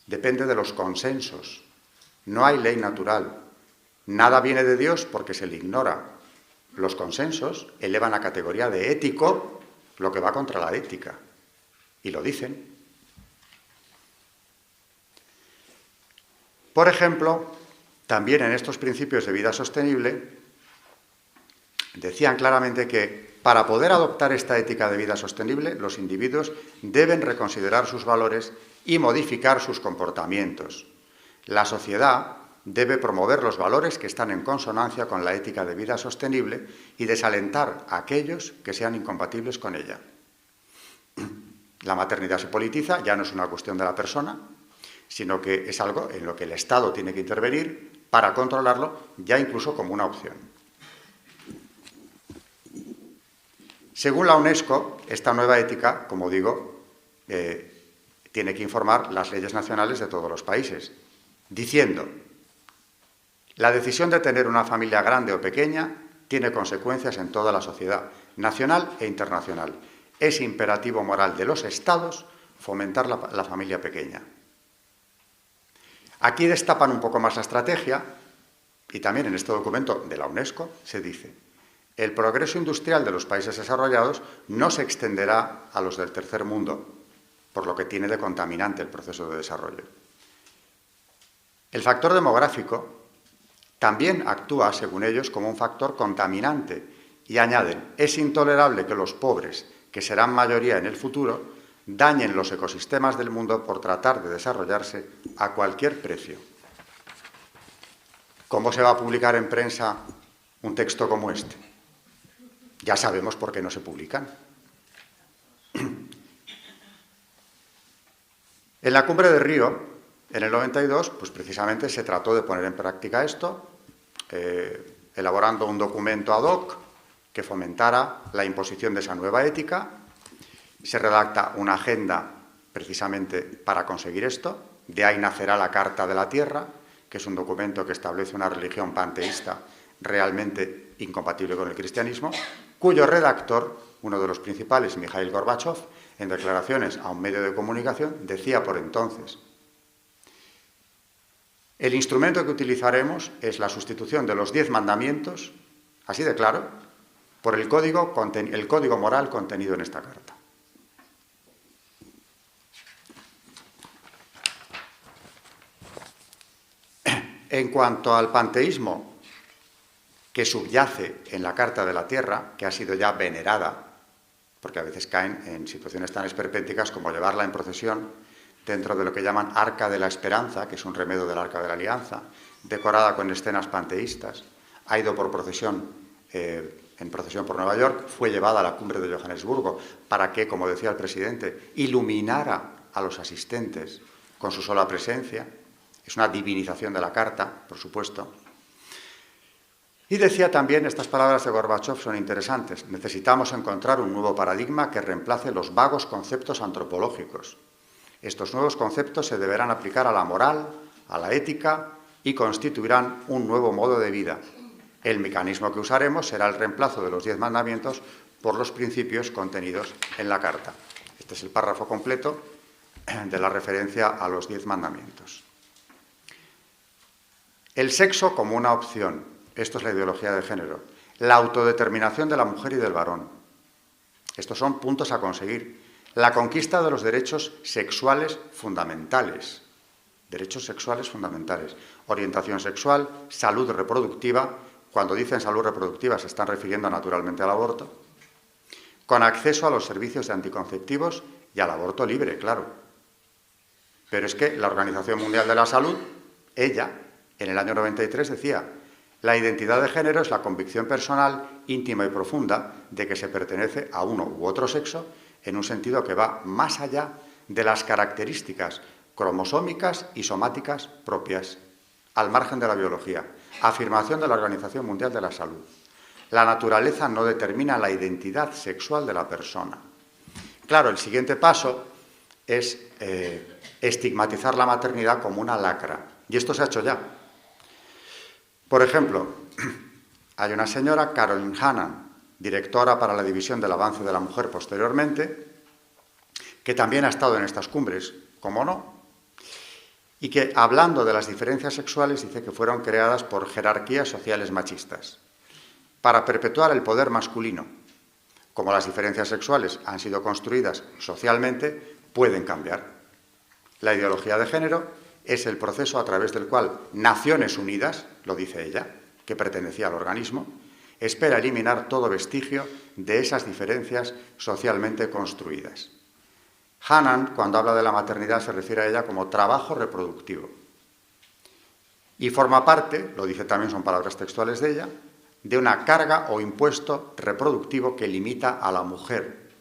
Depende de los consensos. No hay ley natural. Nada viene de Dios porque se le ignora. Los consensos elevan a categoría de ético lo que va contra la ética. Y lo dicen. Por ejemplo, también en estos principios de vida sostenible, decían claramente que para poder adoptar esta ética de vida sostenible, los individuos deben reconsiderar sus valores y modificar sus comportamientos. La sociedad debe promover los valores que están en consonancia con la ética de vida sostenible y desalentar a aquellos que sean incompatibles con ella. La maternidad se politiza, ya no es una cuestión de la persona, sino que es algo en lo que el Estado tiene que intervenir para controlarlo, ya incluso como una opción. Según la UNESCO, esta nueva ética, como digo, tiene que informar las leyes nacionales de todos los países, diciendo: la decisión de tener una familia grande o pequeña tiene consecuencias en toda la sociedad, nacional e internacional. Es imperativo moral de los Estados fomentar la familia pequeña. Aquí destapan un poco más la estrategia, y también en este documento de la UNESCO se dice: el progreso industrial de los países desarrollados no se extenderá a los del tercer mundo, por lo que tiene de contaminante el proceso de desarrollo. El factor demográfico también actúa, según ellos, como un factor contaminante, y añaden: es intolerable que los pobres, que serán mayoría en el futuro, dañen los ecosistemas del mundo por tratar de desarrollarse a cualquier precio. ¿Cómo se va a publicar en prensa un texto como este? Ya sabemos por qué no se publican. En la cumbre de Río, en el 92, pues precisamente se trató de poner en práctica esto, elaborando un documento ad hoc que fomentara la imposición de esa nueva ética. Se redacta una agenda precisamente para conseguir esto. De ahí nacerá la Carta de la Tierra, que es un documento que establece una religión panteísta realmente incompatible con el cristianismo, cuyo redactor, uno de los principales, Mikhail Gorbachev, en declaraciones a un medio de comunicación, decía por entonces: el instrumento que utilizaremos es la sustitución de los 10 mandamientos, así de claro, por el código moral contenido en esta carta. En cuanto al panteísmo que subyace en la Carta de la Tierra, que ha sido ya venerada, porque a veces caen en situaciones tan esperpénticas como llevarla en procesión dentro de lo que llaman Arca de la Esperanza, que es un remedio del Arca de la Alianza, decorada con escenas panteístas, ha ido por procesión, en procesión por Nueva York, fue llevada a la cumbre de Johannesburgo para que, como decía el presidente, iluminara a los asistentes con su sola presencia. Es una divinización de la Carta, por supuesto. Y decía también, estas palabras de Gorbachev son interesantes: necesitamos encontrar un nuevo paradigma que reemplace los vagos conceptos antropológicos. Estos nuevos conceptos se deberán aplicar a la moral, a la ética y constituirán un nuevo modo de vida. El mecanismo que usaremos será el reemplazo de los 10 mandamientos por los principios contenidos en la Carta. Este es el párrafo completo de la referencia a los 10 mandamientos. El sexo como una opción. Esto es la ideología de género. La autodeterminación de la mujer y del varón. Estos son puntos a conseguir. La conquista de los derechos sexuales fundamentales. Derechos sexuales fundamentales. Orientación sexual, salud reproductiva. Cuando dicen salud reproductiva se están refiriendo naturalmente al aborto. Con acceso a los servicios de anticonceptivos y al aborto libre, claro. Pero es que la Organización Mundial de la Salud, ella, en el año 93 decía: la identidad de género es la convicción personal, íntima y profunda de que se pertenece a uno u otro sexo en un sentido que va más allá de las características cromosómicas y somáticas propias, al margen de la biología. Afirmación de la Organización Mundial de la Salud. La naturaleza no determina la identidad sexual de la persona. Claro, el siguiente paso es estigmatizar la maternidad como una lacra. Y esto se ha hecho ya. Por ejemplo, hay una señora, Caroline Hannan, directora para la División del Avance de la Mujer posteriormente, que también ha estado en estas cumbres, ¿cómo no? Y que, hablando de las diferencias sexuales, dice que fueron creadas por jerarquías sociales machistas, para perpetuar el poder masculino. Como las diferencias sexuales han sido construidas socialmente, pueden cambiar. La ideología de género es el proceso a través del cual Naciones Unidas, lo dice ella, que pertenecía al organismo, espera eliminar todo vestigio de esas diferencias socialmente construidas. Hannan, cuando habla de la maternidad, se refiere a ella como trabajo reproductivo. Y forma parte, lo dice también, son palabras textuales de ella, de una carga o impuesto reproductivo que limita a la mujer.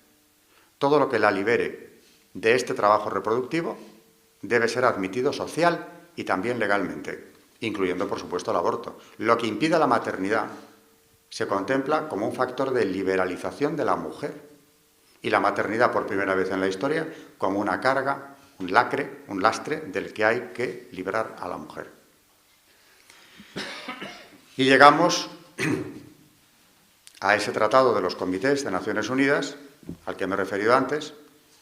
Todo lo que la libere de este trabajo reproductivo debe ser admitido social y también legalmente, incluyendo, por supuesto, el aborto. Lo que impide la maternidad se contempla como un factor de liberalización de la mujer y la maternidad, por primera vez en la historia, como una carga, un lastre del que hay que liberar a la mujer. Y llegamos a ese tratado de los comités de Naciones Unidas, al que me he referido antes.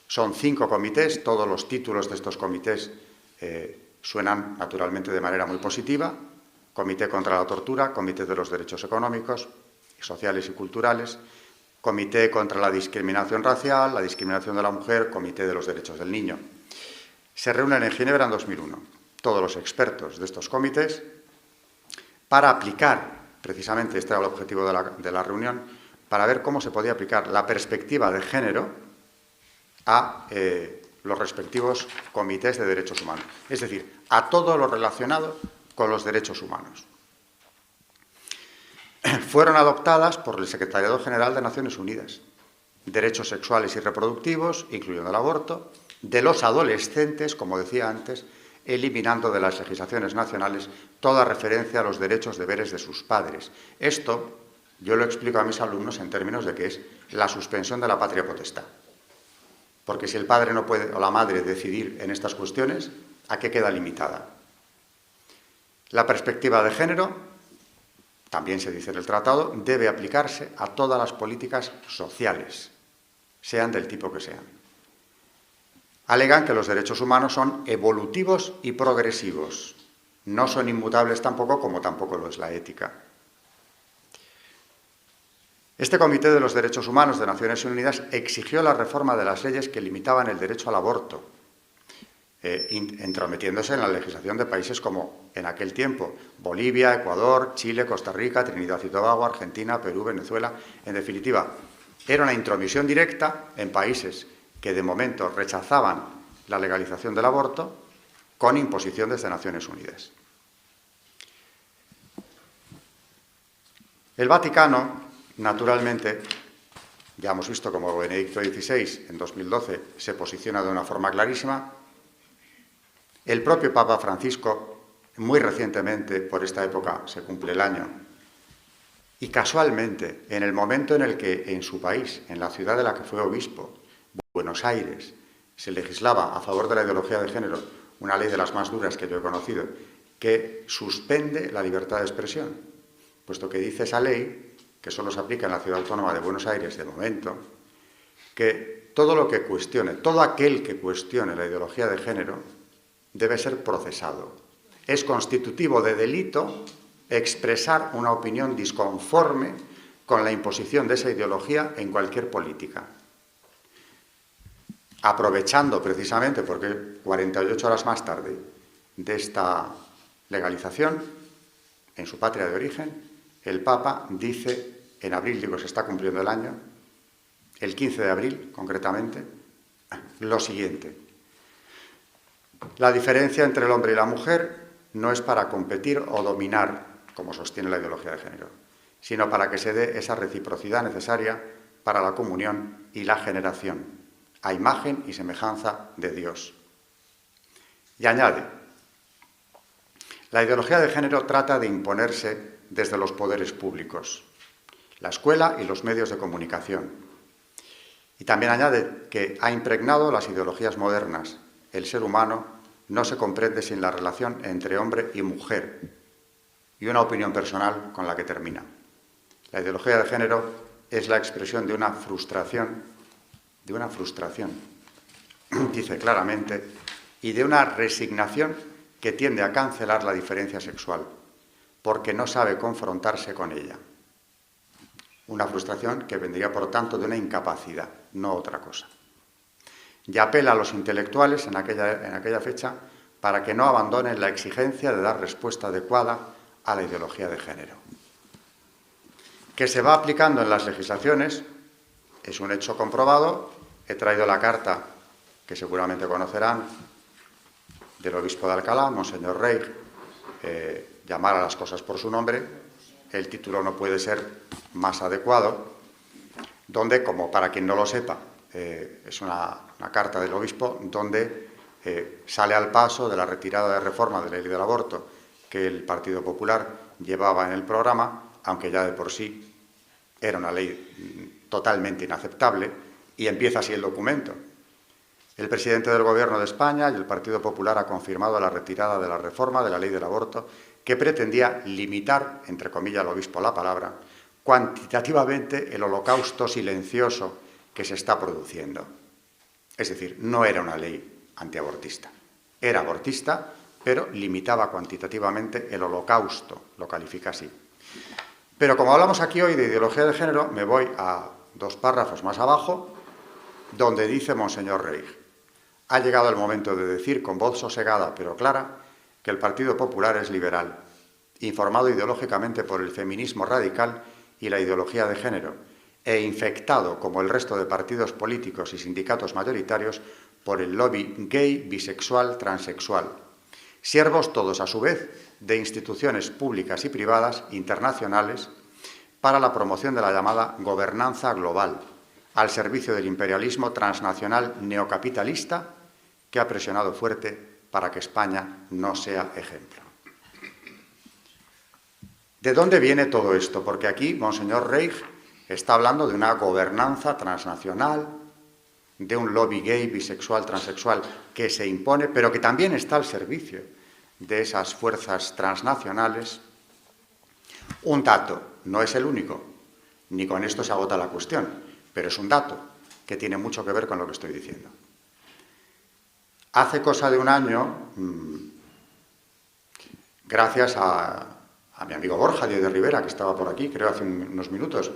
Son 5 comités, todos los títulos de estos comités suenan naturalmente de manera muy positiva: Comité contra la Tortura, Comité de los Derechos Económicos, Sociales y Culturales, Comité contra la Discriminación Racial, la Discriminación de la Mujer, Comité de los Derechos del Niño. Se reúnen en Ginebra en 2001 todos los expertos de estos comités para aplicar, precisamente este era el objetivo de la reunión, para ver cómo se podía aplicar la perspectiva de género a los respectivos comités de derechos humanos, es decir, a todo lo relacionado con los derechos humanos. Fueron adoptadas por el Secretariado General de Naciones Unidas: derechos sexuales y reproductivos, incluyendo el aborto, de los adolescentes, como decía antes, eliminando de las legislaciones nacionales toda referencia a los derechos deberes de sus padres. Esto yo lo explico a mis alumnos en términos de que es la suspensión de la patria potestad. Porque si el padre no puede, o la madre, decidir en estas cuestiones, ¿a qué queda limitada? La perspectiva de género, también se dice en el tratado, debe aplicarse a todas las políticas sociales, sean del tipo que sean. Alegan que los derechos humanos son evolutivos y progresivos. No son inmutables tampoco, como tampoco lo es la ética. Este Comité de los Derechos Humanos de Naciones Unidas exigió la reforma de las leyes que limitaban el derecho al aborto, entrometiéndose en la legislación de países como, en aquel tiempo, Bolivia, Ecuador, Chile, Costa Rica, Trinidad y Tobago, Argentina, Perú, Venezuela. En definitiva, era una intromisión directa en países que de momento rechazaban la legalización del aborto con imposición desde Naciones Unidas. El Vaticano, naturalmente, ya hemos visto cómo Benedicto XVI en 2012 se posiciona de una forma clarísima. El propio Papa Francisco, muy recientemente, por esta época se cumple el año, y casualmente, en el momento en el que en su país, en la ciudad de la que fue obispo, Buenos Aires, se legislaba a favor de la ideología de género, una ley de las más duras que yo he conocido, que suspende la libertad de expresión, puesto que dice esa ley, que solo se aplica en la ciudad autónoma de Buenos Aires de momento, que todo lo que cuestione, todo aquel que cuestione la ideología de género debe ser procesado. Es constitutivo de delito expresar una opinión disconforme con la imposición de esa ideología en cualquier política. Aprovechando precisamente, porque 48 horas más tarde de esta legalización, en su patria de origen, el Papa dice, en abril, digo, se está cumpliendo el año, el 15 de abril, concretamente, lo siguiente: la diferencia entre el hombre y la mujer no es para competir o dominar, como sostiene la ideología de género, sino para que se dé esa reciprocidad necesaria para la comunión y la generación, a imagen y semejanza de Dios. Y añade, la ideología de género trata de imponerse desde los poderes públicos, la escuela y los medios de comunicación. Y también añade que ha impregnado las ideologías modernas. El ser humano no se comprende sin la relación entre hombre y mujer. Y una opinión personal con la que termina. La ideología de género es la expresión de una frustración, dice claramente, y de una resignación que tiende a cancelar la diferencia sexual, porque no sabe confrontarse con ella. Una frustración que vendría, por tanto, de una incapacidad, no otra cosa. Y apela a los intelectuales en aquella fecha para que no abandonen la exigencia de dar respuesta adecuada a la ideología de género. Que se va aplicando en las legislaciones es un hecho comprobado. He traído la carta, que seguramente conocerán, del obispo de Alcalá, Monseñor Reig, llamar a las cosas por su nombre. El título no puede ser más adecuado, donde, como para quien no lo sepa, es una carta del obispo donde sale al paso de la retirada de reforma de la ley del aborto que el Partido Popular llevaba en el programa, aunque ya de por sí era una ley totalmente inaceptable, y empieza así el documento. El presidente del Gobierno de España y el Partido Popular ha confirmado la retirada de la reforma de la ley del aborto que pretendía limitar, entre comillas el obispo la palabra, cuantitativamente el holocausto silencioso que se está produciendo. Es decir, no era una ley antiabortista. Era abortista, pero limitaba cuantitativamente el holocausto, lo califica así. Pero como hablamos aquí hoy de ideología de género, me voy a 2 párrafos más abajo, donde dice Monseñor Reig: ha llegado el momento de decir con voz sosegada pero clara que el Partido Popular es liberal, informado ideológicamente por el feminismo radical y la ideología de género, e infectado, como el resto de partidos políticos y sindicatos mayoritarios, por el lobby gay, bisexual, transexual. Siervos todos, a su vez, de instituciones públicas y privadas internacionales para la promoción de la llamada gobernanza global, al servicio del imperialismo transnacional neocapitalista que ha presionado fuerte para que España no sea ejemplo. ¿De dónde viene todo esto? Porque aquí Monseñor Reig está hablando de una gobernanza transnacional, de un lobby gay, bisexual, transexual, que se impone, pero que también está al servicio de esas fuerzas transnacionales. Un dato, no es el único, ni con esto se agota la cuestión, pero es un dato que tiene mucho que ver con lo que estoy diciendo. Hace cosa de un año, gracias a mi amigo Borja Díez de Rivera, que estaba por aquí, creo hace unos minutos,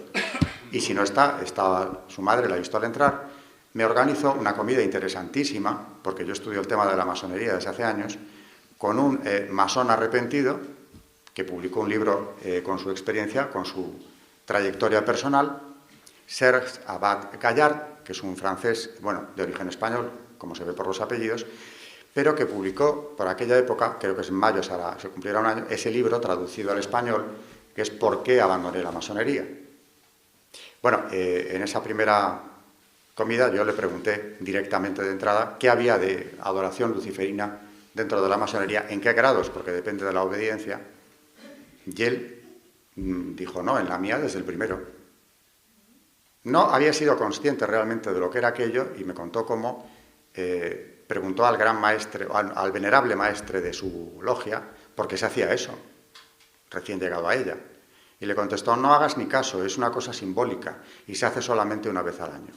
y si no estaba su madre, la he visto al entrar, me organizó una comida interesantísima, porque yo estudio el tema de la masonería desde hace años, con un masón arrepentido que publicó un libro con su experiencia, con su trayectoria personal, Serge Abad Gallard, que es un francés, bueno, de origen español, como se ve por los apellidos, pero que publicó por aquella época, creo que es en mayo, se cumplirá un año, ese libro traducido al español, que es ¿Por qué abandoné la masonería? Bueno, en esa primera comida yo le pregunté directamente de entrada qué había de adoración luciferina dentro de la masonería, en qué grados, porque depende de la obediencia, y él dijo, no, en la mía desde el primero. No había sido consciente realmente de lo que era aquello y me contó cómo preguntó al gran maestre, al venerable maestre de su logia, por qué se hacía eso, recién llegado a ella. Y le contestó, no hagas ni caso, es una cosa simbólica y se hace solamente una vez al año.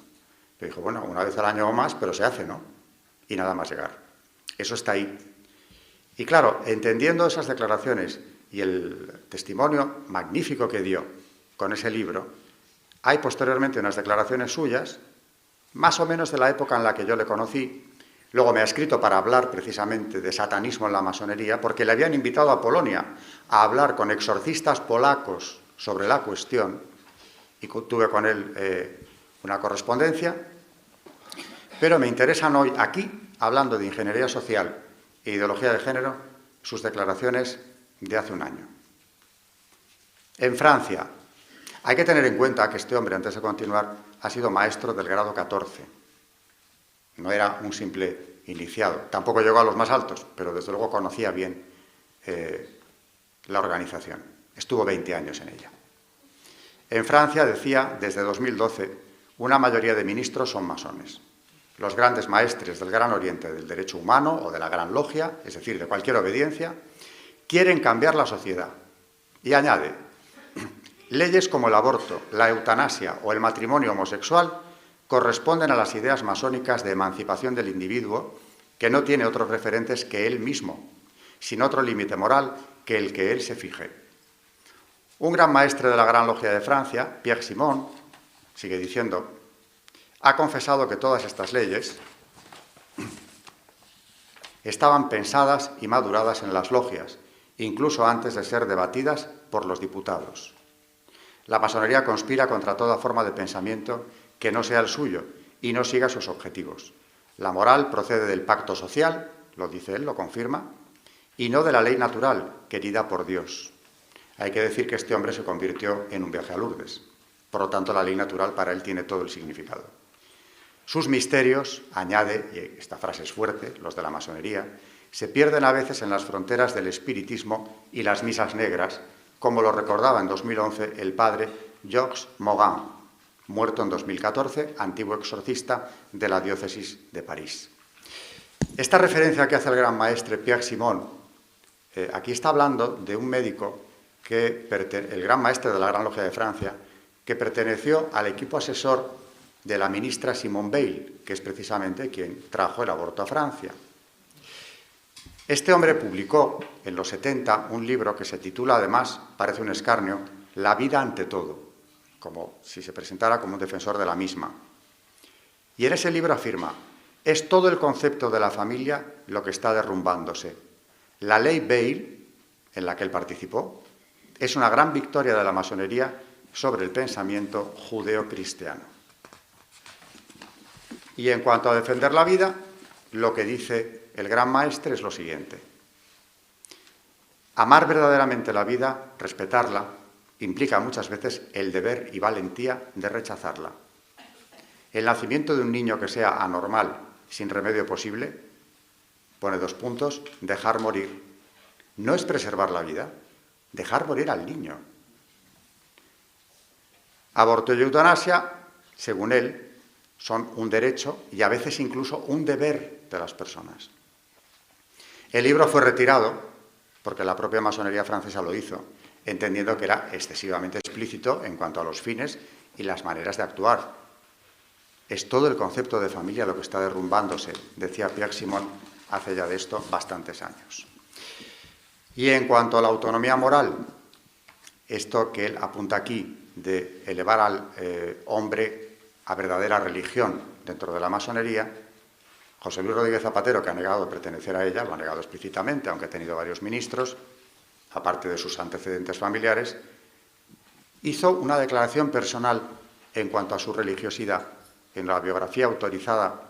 Le dijo, bueno, una vez al año o más, pero se hace, ¿no? Y nada más llegar. Eso está ahí. Y claro, entendiendo esas declaraciones y el testimonio magnífico que dio con ese libro, hay posteriormente unas declaraciones suyas, más o menos de la época en la que yo le conocí. Luego me ha escrito para hablar precisamente de satanismo en la masonería, porque le habían invitado a Polonia a hablar con exorcistas polacos sobre la cuestión, y tuve con él una correspondencia, pero me interesan hoy aquí, hablando de ingeniería social e ideología de género, sus declaraciones de hace un año. En Francia, hay que tener en cuenta que este hombre, antes de continuar, ha sido maestro del grado 14. No era un simple iniciado. Tampoco llegó a los más altos, pero desde luego conocía bien la organización. Estuvo 20 años en ella. En Francia, decía, desde 2012, una mayoría de ministros son masones. Los grandes maestres del Gran Oriente del derecho humano o de la Gran Logia, es decir, de cualquier obediencia, quieren cambiar la sociedad. Y añade, leyes como el aborto, la eutanasia o el matrimonio homosexual corresponden a las ideas masónicas de emancipación del individuo, que no tiene otros referentes que él mismo, sin otro límite moral que el que él se fije. Un gran maestre de la Gran Logia de Francia, Pierre Simon, sigue diciendo, ha confesado que todas estas leyes estaban pensadas y maduradas en las logias, incluso antes de ser debatidas por los diputados. La masonería conspira contra toda forma de pensamiento que no sea el suyo y no siga sus objetivos. La moral procede del pacto social, lo dice él, lo confirma, y no de la ley natural, querida por Dios. Hay que decir que este hombre se convirtió en un viaje a Lourdes. Por lo tanto, la ley natural para él tiene todo el significado. Sus misterios, añade, y esta frase es fuerte, los de la masonería, se pierden a veces en las fronteras del espiritismo y las misas negras, como lo recordaba en 2011 el padre Georges Morin, muerto en 2014, antiguo exorcista de la diócesis de París. Esta referencia que hace el gran maestre Pierre Simon, aquí está hablando de un médico, el gran maestre de la Gran Logia de Francia, que perteneció al equipo asesor de la ministra Simone Veil, que es precisamente quien trajo el aborto a Francia. Este hombre publicó en los 70 un libro que se titula, además, parece un escarnio, La vida ante todo, como si se presentara como un defensor de la misma. Y en ese libro afirma, es todo el concepto de la familia lo que está derrumbándose. La ley Veil, en la que él participó, es una gran victoria de la masonería sobre el pensamiento judeo-cristiano. Y en cuanto a defender la vida, lo que dice el gran maestre es lo siguiente. Amar verdaderamente la vida, respetarla, implica muchas veces el deber y valentía de rechazarla. El nacimiento de un niño que sea anormal, sin remedio posible, pone 2 puntos, dejar morir. No es preservar la vida, dejar morir al niño. Aborto y eutanasia, según él, son un derecho y a veces incluso un deber de las personas. El libro fue retirado porque la propia masonería francesa lo hizo, entendiendo que era excesivamente explícito en cuanto a los fines y las maneras de actuar. Es todo el concepto de familia lo que está derrumbándose, decía Pierre Simon hace ya de esto bastantes años. Y en cuanto a la autonomía moral, esto que él apunta aquí de elevar al hombre a verdadera religión dentro de la masonería, José Luis Rodríguez Zapatero, que ha negado pertenecer a ella, lo ha negado explícitamente, aunque ha tenido varios ministros, aparte de sus antecedentes familiares, hizo una declaración personal en cuanto a su religiosidad en la biografía autorizada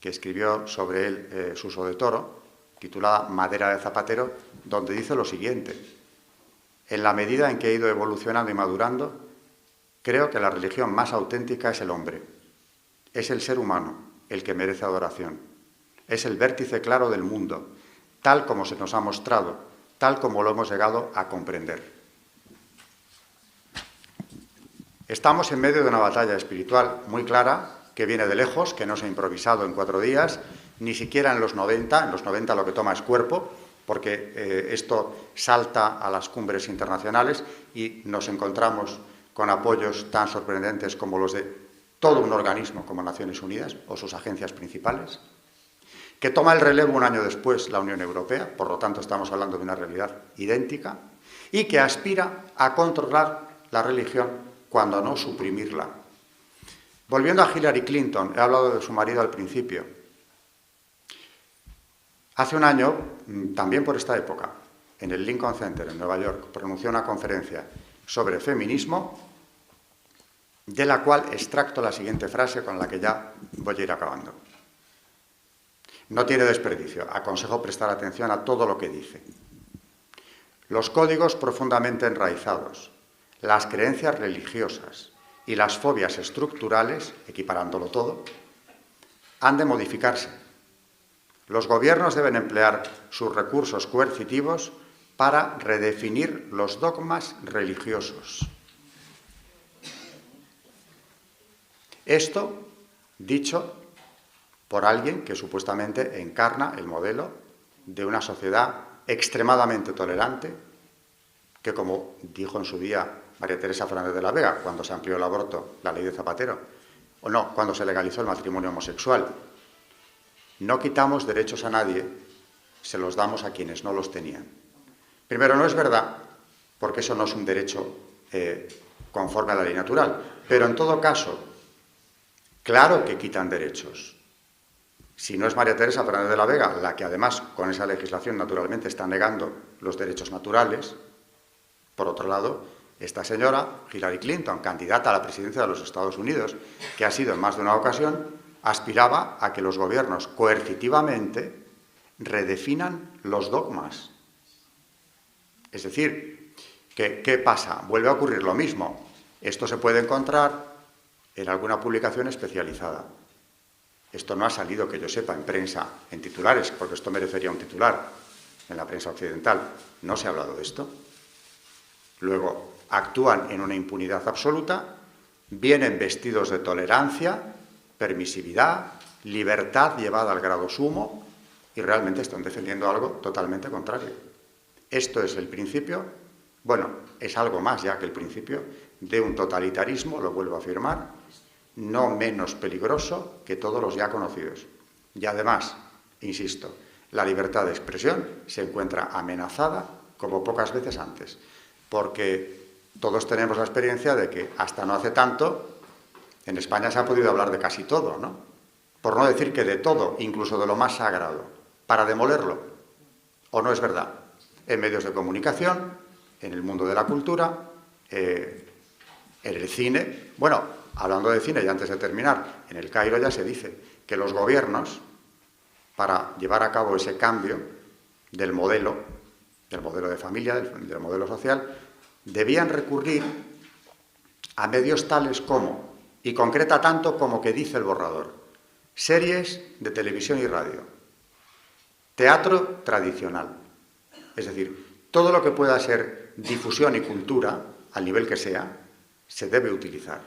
que escribió sobre él Suso de Toro, titulada Madera de Zapatero, donde dice lo siguiente: en la medida en que he ido evolucionando y madurando, creo que la religión más auténtica es el hombre. Es el ser humano el que merece adoración. Es el vértice claro del mundo, tal como se nos ha mostrado, tal como lo hemos llegado a comprender. Estamos en medio de una batalla espiritual muy clara, que viene de lejos, que no se ha improvisado en 4 días, ni siquiera en los 90 lo que toma es cuerpo, porque esto salta a las cumbres internacionales y nos encontramos con apoyos tan sorprendentes como los de todo un organismo como Naciones Unidas o sus agencias principales, que toma el relevo un año después la Unión Europea, por lo tanto estamos hablando de una realidad idéntica, y que aspira a controlar la religión cuando no suprimirla. Volviendo a Hillary Clinton, he hablado de su marido al principio. Hace un año, también por esta época, en el Lincoln Center en Nueva York, pronunció una conferencia sobre feminismo, de la cual extracto la siguiente frase con la que ya voy a ir acabando. No tiene desperdicio, aconsejo prestar atención a todo lo que dice. Los códigos profundamente enraizados, las creencias religiosas y las fobias estructurales, equiparándolo todo, han de modificarse. Los gobiernos deben emplear sus recursos coercitivos para redefinir los dogmas religiosos. Esto dicho por alguien que supuestamente encarna el modelo de una sociedad extremadamente tolerante, que, como dijo en su día María Teresa Fernández de la Vega, cuando se amplió el aborto, la ley de Zapatero, o no, cuando se legalizó el matrimonio homosexual, no quitamos derechos a nadie, se los damos a quienes no los tenían. Primero, no es verdad, porque eso no es un derecho conforme a la ley natural, pero en todo caso, claro que quitan derechos. Si no es María Teresa Fernández de la Vega, la que además con esa legislación naturalmente está negando los derechos naturales, por otro lado, esta señora, Hillary Clinton, candidata a la presidencia de los Estados Unidos, que ha sido en más de una ocasión, aspiraba a que los gobiernos coercitivamente redefinan los dogmas. Es decir, ¿qué pasa? Vuelve a ocurrir lo mismo. Esto se puede encontrar en alguna publicación especializada. Esto no ha salido, que yo sepa, en prensa, en titulares, porque esto merecería un titular en la prensa occidental. No se ha hablado de esto. Luego, actúan en una impunidad absoluta, vienen vestidos de tolerancia, permisividad, libertad llevada al grado sumo, y realmente están defendiendo algo totalmente contrario. Esto es el principio, bueno, es algo más ya que el principio de un totalitarismo, lo vuelvo a afirmar, no menos peligroso que todos los ya conocidos. Y además, insisto, la libertad de expresión se encuentra amenazada como pocas veces antes, porque todos tenemos la experiencia de que hasta no hace tanto en España se ha podido hablar de casi todo, ¿no? Por no decir que de todo, incluso de lo más sagrado, para demolerlo. ¿O no es verdad? En medios de comunicación, en el mundo de la cultura, en el cine. Bueno, hablando de cine, y antes de terminar, en el Cairo ya se dice que los gobiernos, para llevar a cabo ese cambio del modelo de familia, del modelo social, debían recurrir a medios tales como, y concreta tanto como que dice el borrador, series de televisión y radio, teatro tradicional, es decir, todo lo que pueda ser difusión y cultura, al nivel que sea, se debe utilizar.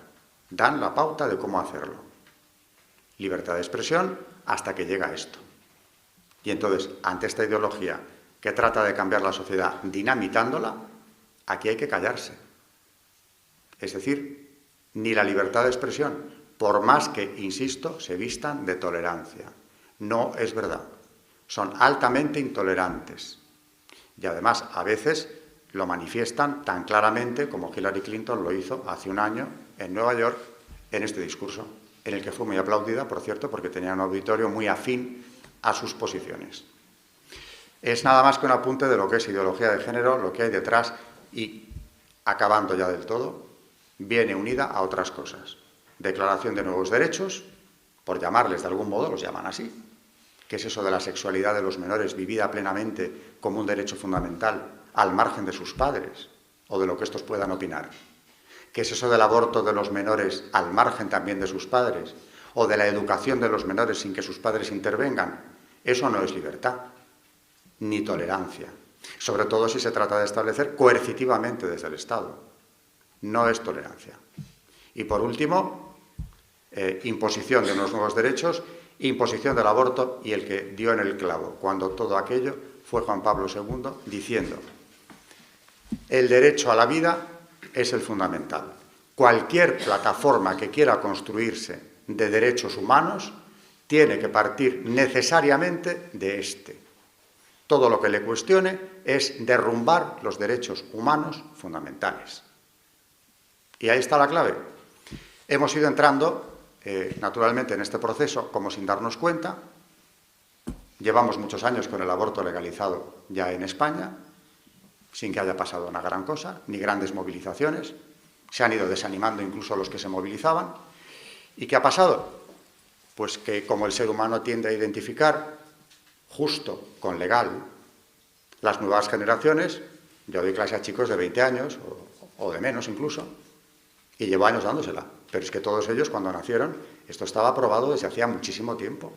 Dan la pauta de cómo hacerlo. libertad de expresión hasta que llega esto. Y entonces, ante esta ideología que trata de cambiar la sociedad dinamitándola, aquí hay que callarse. Es decir, ni la libertad de expresión, por más que, insisto, se vistan de tolerancia. No es verdad. Son altamente intolerantes. Y además, a veces lo manifiestan tan claramente como Hillary Clinton lo hizo hace un año en Nueva York en este discurso, en el que fue muy aplaudida, por cierto, porque tenía un auditorio muy afín a sus posiciones. Es nada más que un apunte de lo que es ideología de género, lo que hay detrás y, acabando ya del todo, viene unida a otras cosas. Declaración de nuevos derechos, por llamarles de algún modo, los llaman así. ¿Qué es eso de la sexualidad de los menores vivida plenamente como un derecho fundamental al margen de sus padres o de lo que estos puedan opinar? ¿Qué es eso del aborto de los menores al margen también de sus padres? ¿O de la educación de los menores sin que sus padres intervengan? Eso no es libertad, ni tolerancia. Sobre todo si se trata de establecer coercitivamente desde el Estado. No es tolerancia. Y por último, imposición de unos nuevos derechos, imposición del aborto y el que dio en el clavo cuando todo aquello fue Juan Pablo II diciendo: el derecho a la vida es el fundamental. Cualquier plataforma que quiera construirse de derechos humanos tiene que partir necesariamente de este. Todo lo que le cuestione es derrumbar los derechos humanos fundamentales. Y ahí está la clave. Hemos ido entrando, naturalmente, en este proceso como sin darnos cuenta. Llevamos muchos años con el aborto legalizado ya en España, sin que haya pasado una gran cosa, ni grandes movilizaciones. Se han ido desanimando incluso los que se movilizaban. ¿Y qué ha pasado? Pues que como el ser humano tiende a identificar justo con legal, las nuevas generaciones, yo doy clase a chicos de 20 años o de menos incluso, y llevo años dándosela, pero es que todos ellos cuando nacieron, esto estaba aprobado desde hacía muchísimo tiempo.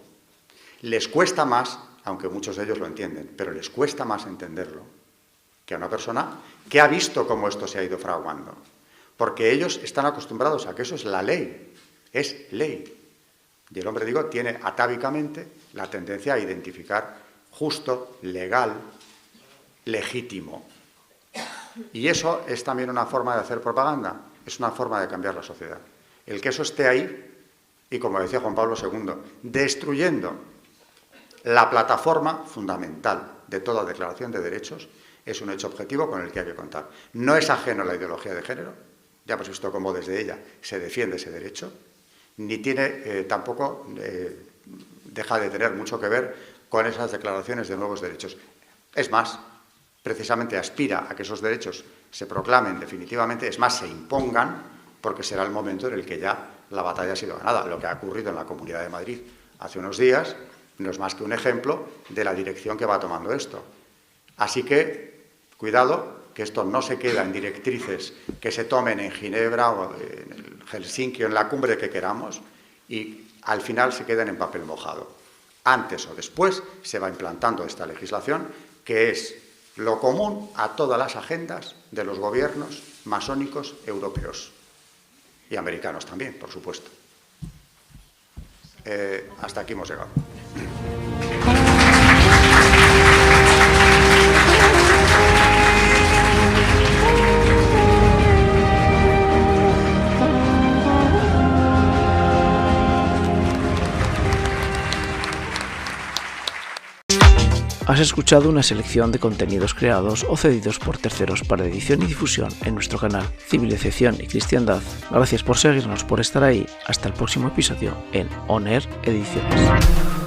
Les cuesta más, aunque muchos de ellos lo entienden, pero les cuesta más entenderlo que a una persona que ha visto cómo esto se ha ido fraguando, porque ellos están acostumbrados a que eso es la ley, es ley. Y el hombre, digo, tiene atávicamente la tendencia a identificar justo, legal, legítimo. Y eso es también una forma de hacer propaganda, es una forma de cambiar la sociedad. El que eso esté ahí, y como decía Juan Pablo II, destruyendo la plataforma fundamental de toda declaración de derechos, es un hecho objetivo con el que hay que contar. No es ajeno a la ideología de género, ya hemos visto cómo desde ella se defiende ese derecho, ni tiene tampoco deja de tener mucho que ver con esas declaraciones de nuevos derechos. Es más, precisamente aspira a que esos derechos se proclamen definitivamente, es más, se impongan, porque será el momento en el que ya la batalla ha sido ganada. Lo que ha ocurrido en la Comunidad de Madrid hace unos días no es más que un ejemplo de la dirección que va tomando esto. Así que, cuidado, que esto no se queda en directrices que se tomen en Ginebra o en Helsinki o en la cumbre que queramos y al final se queden en papel mojado. Antes o después se va implantando esta legislación que es lo común a todas las agendas de los gobiernos masónicos europeos y americanos también, por supuesto. Hasta aquí hemos llegado. Has escuchado una selección de contenidos creados o cedidos por terceros para edición y difusión en nuestro canal Civilización y Cristiandad. Gracias por seguirnos, por estar ahí. Hasta el próximo episodio en On Air Ediciones.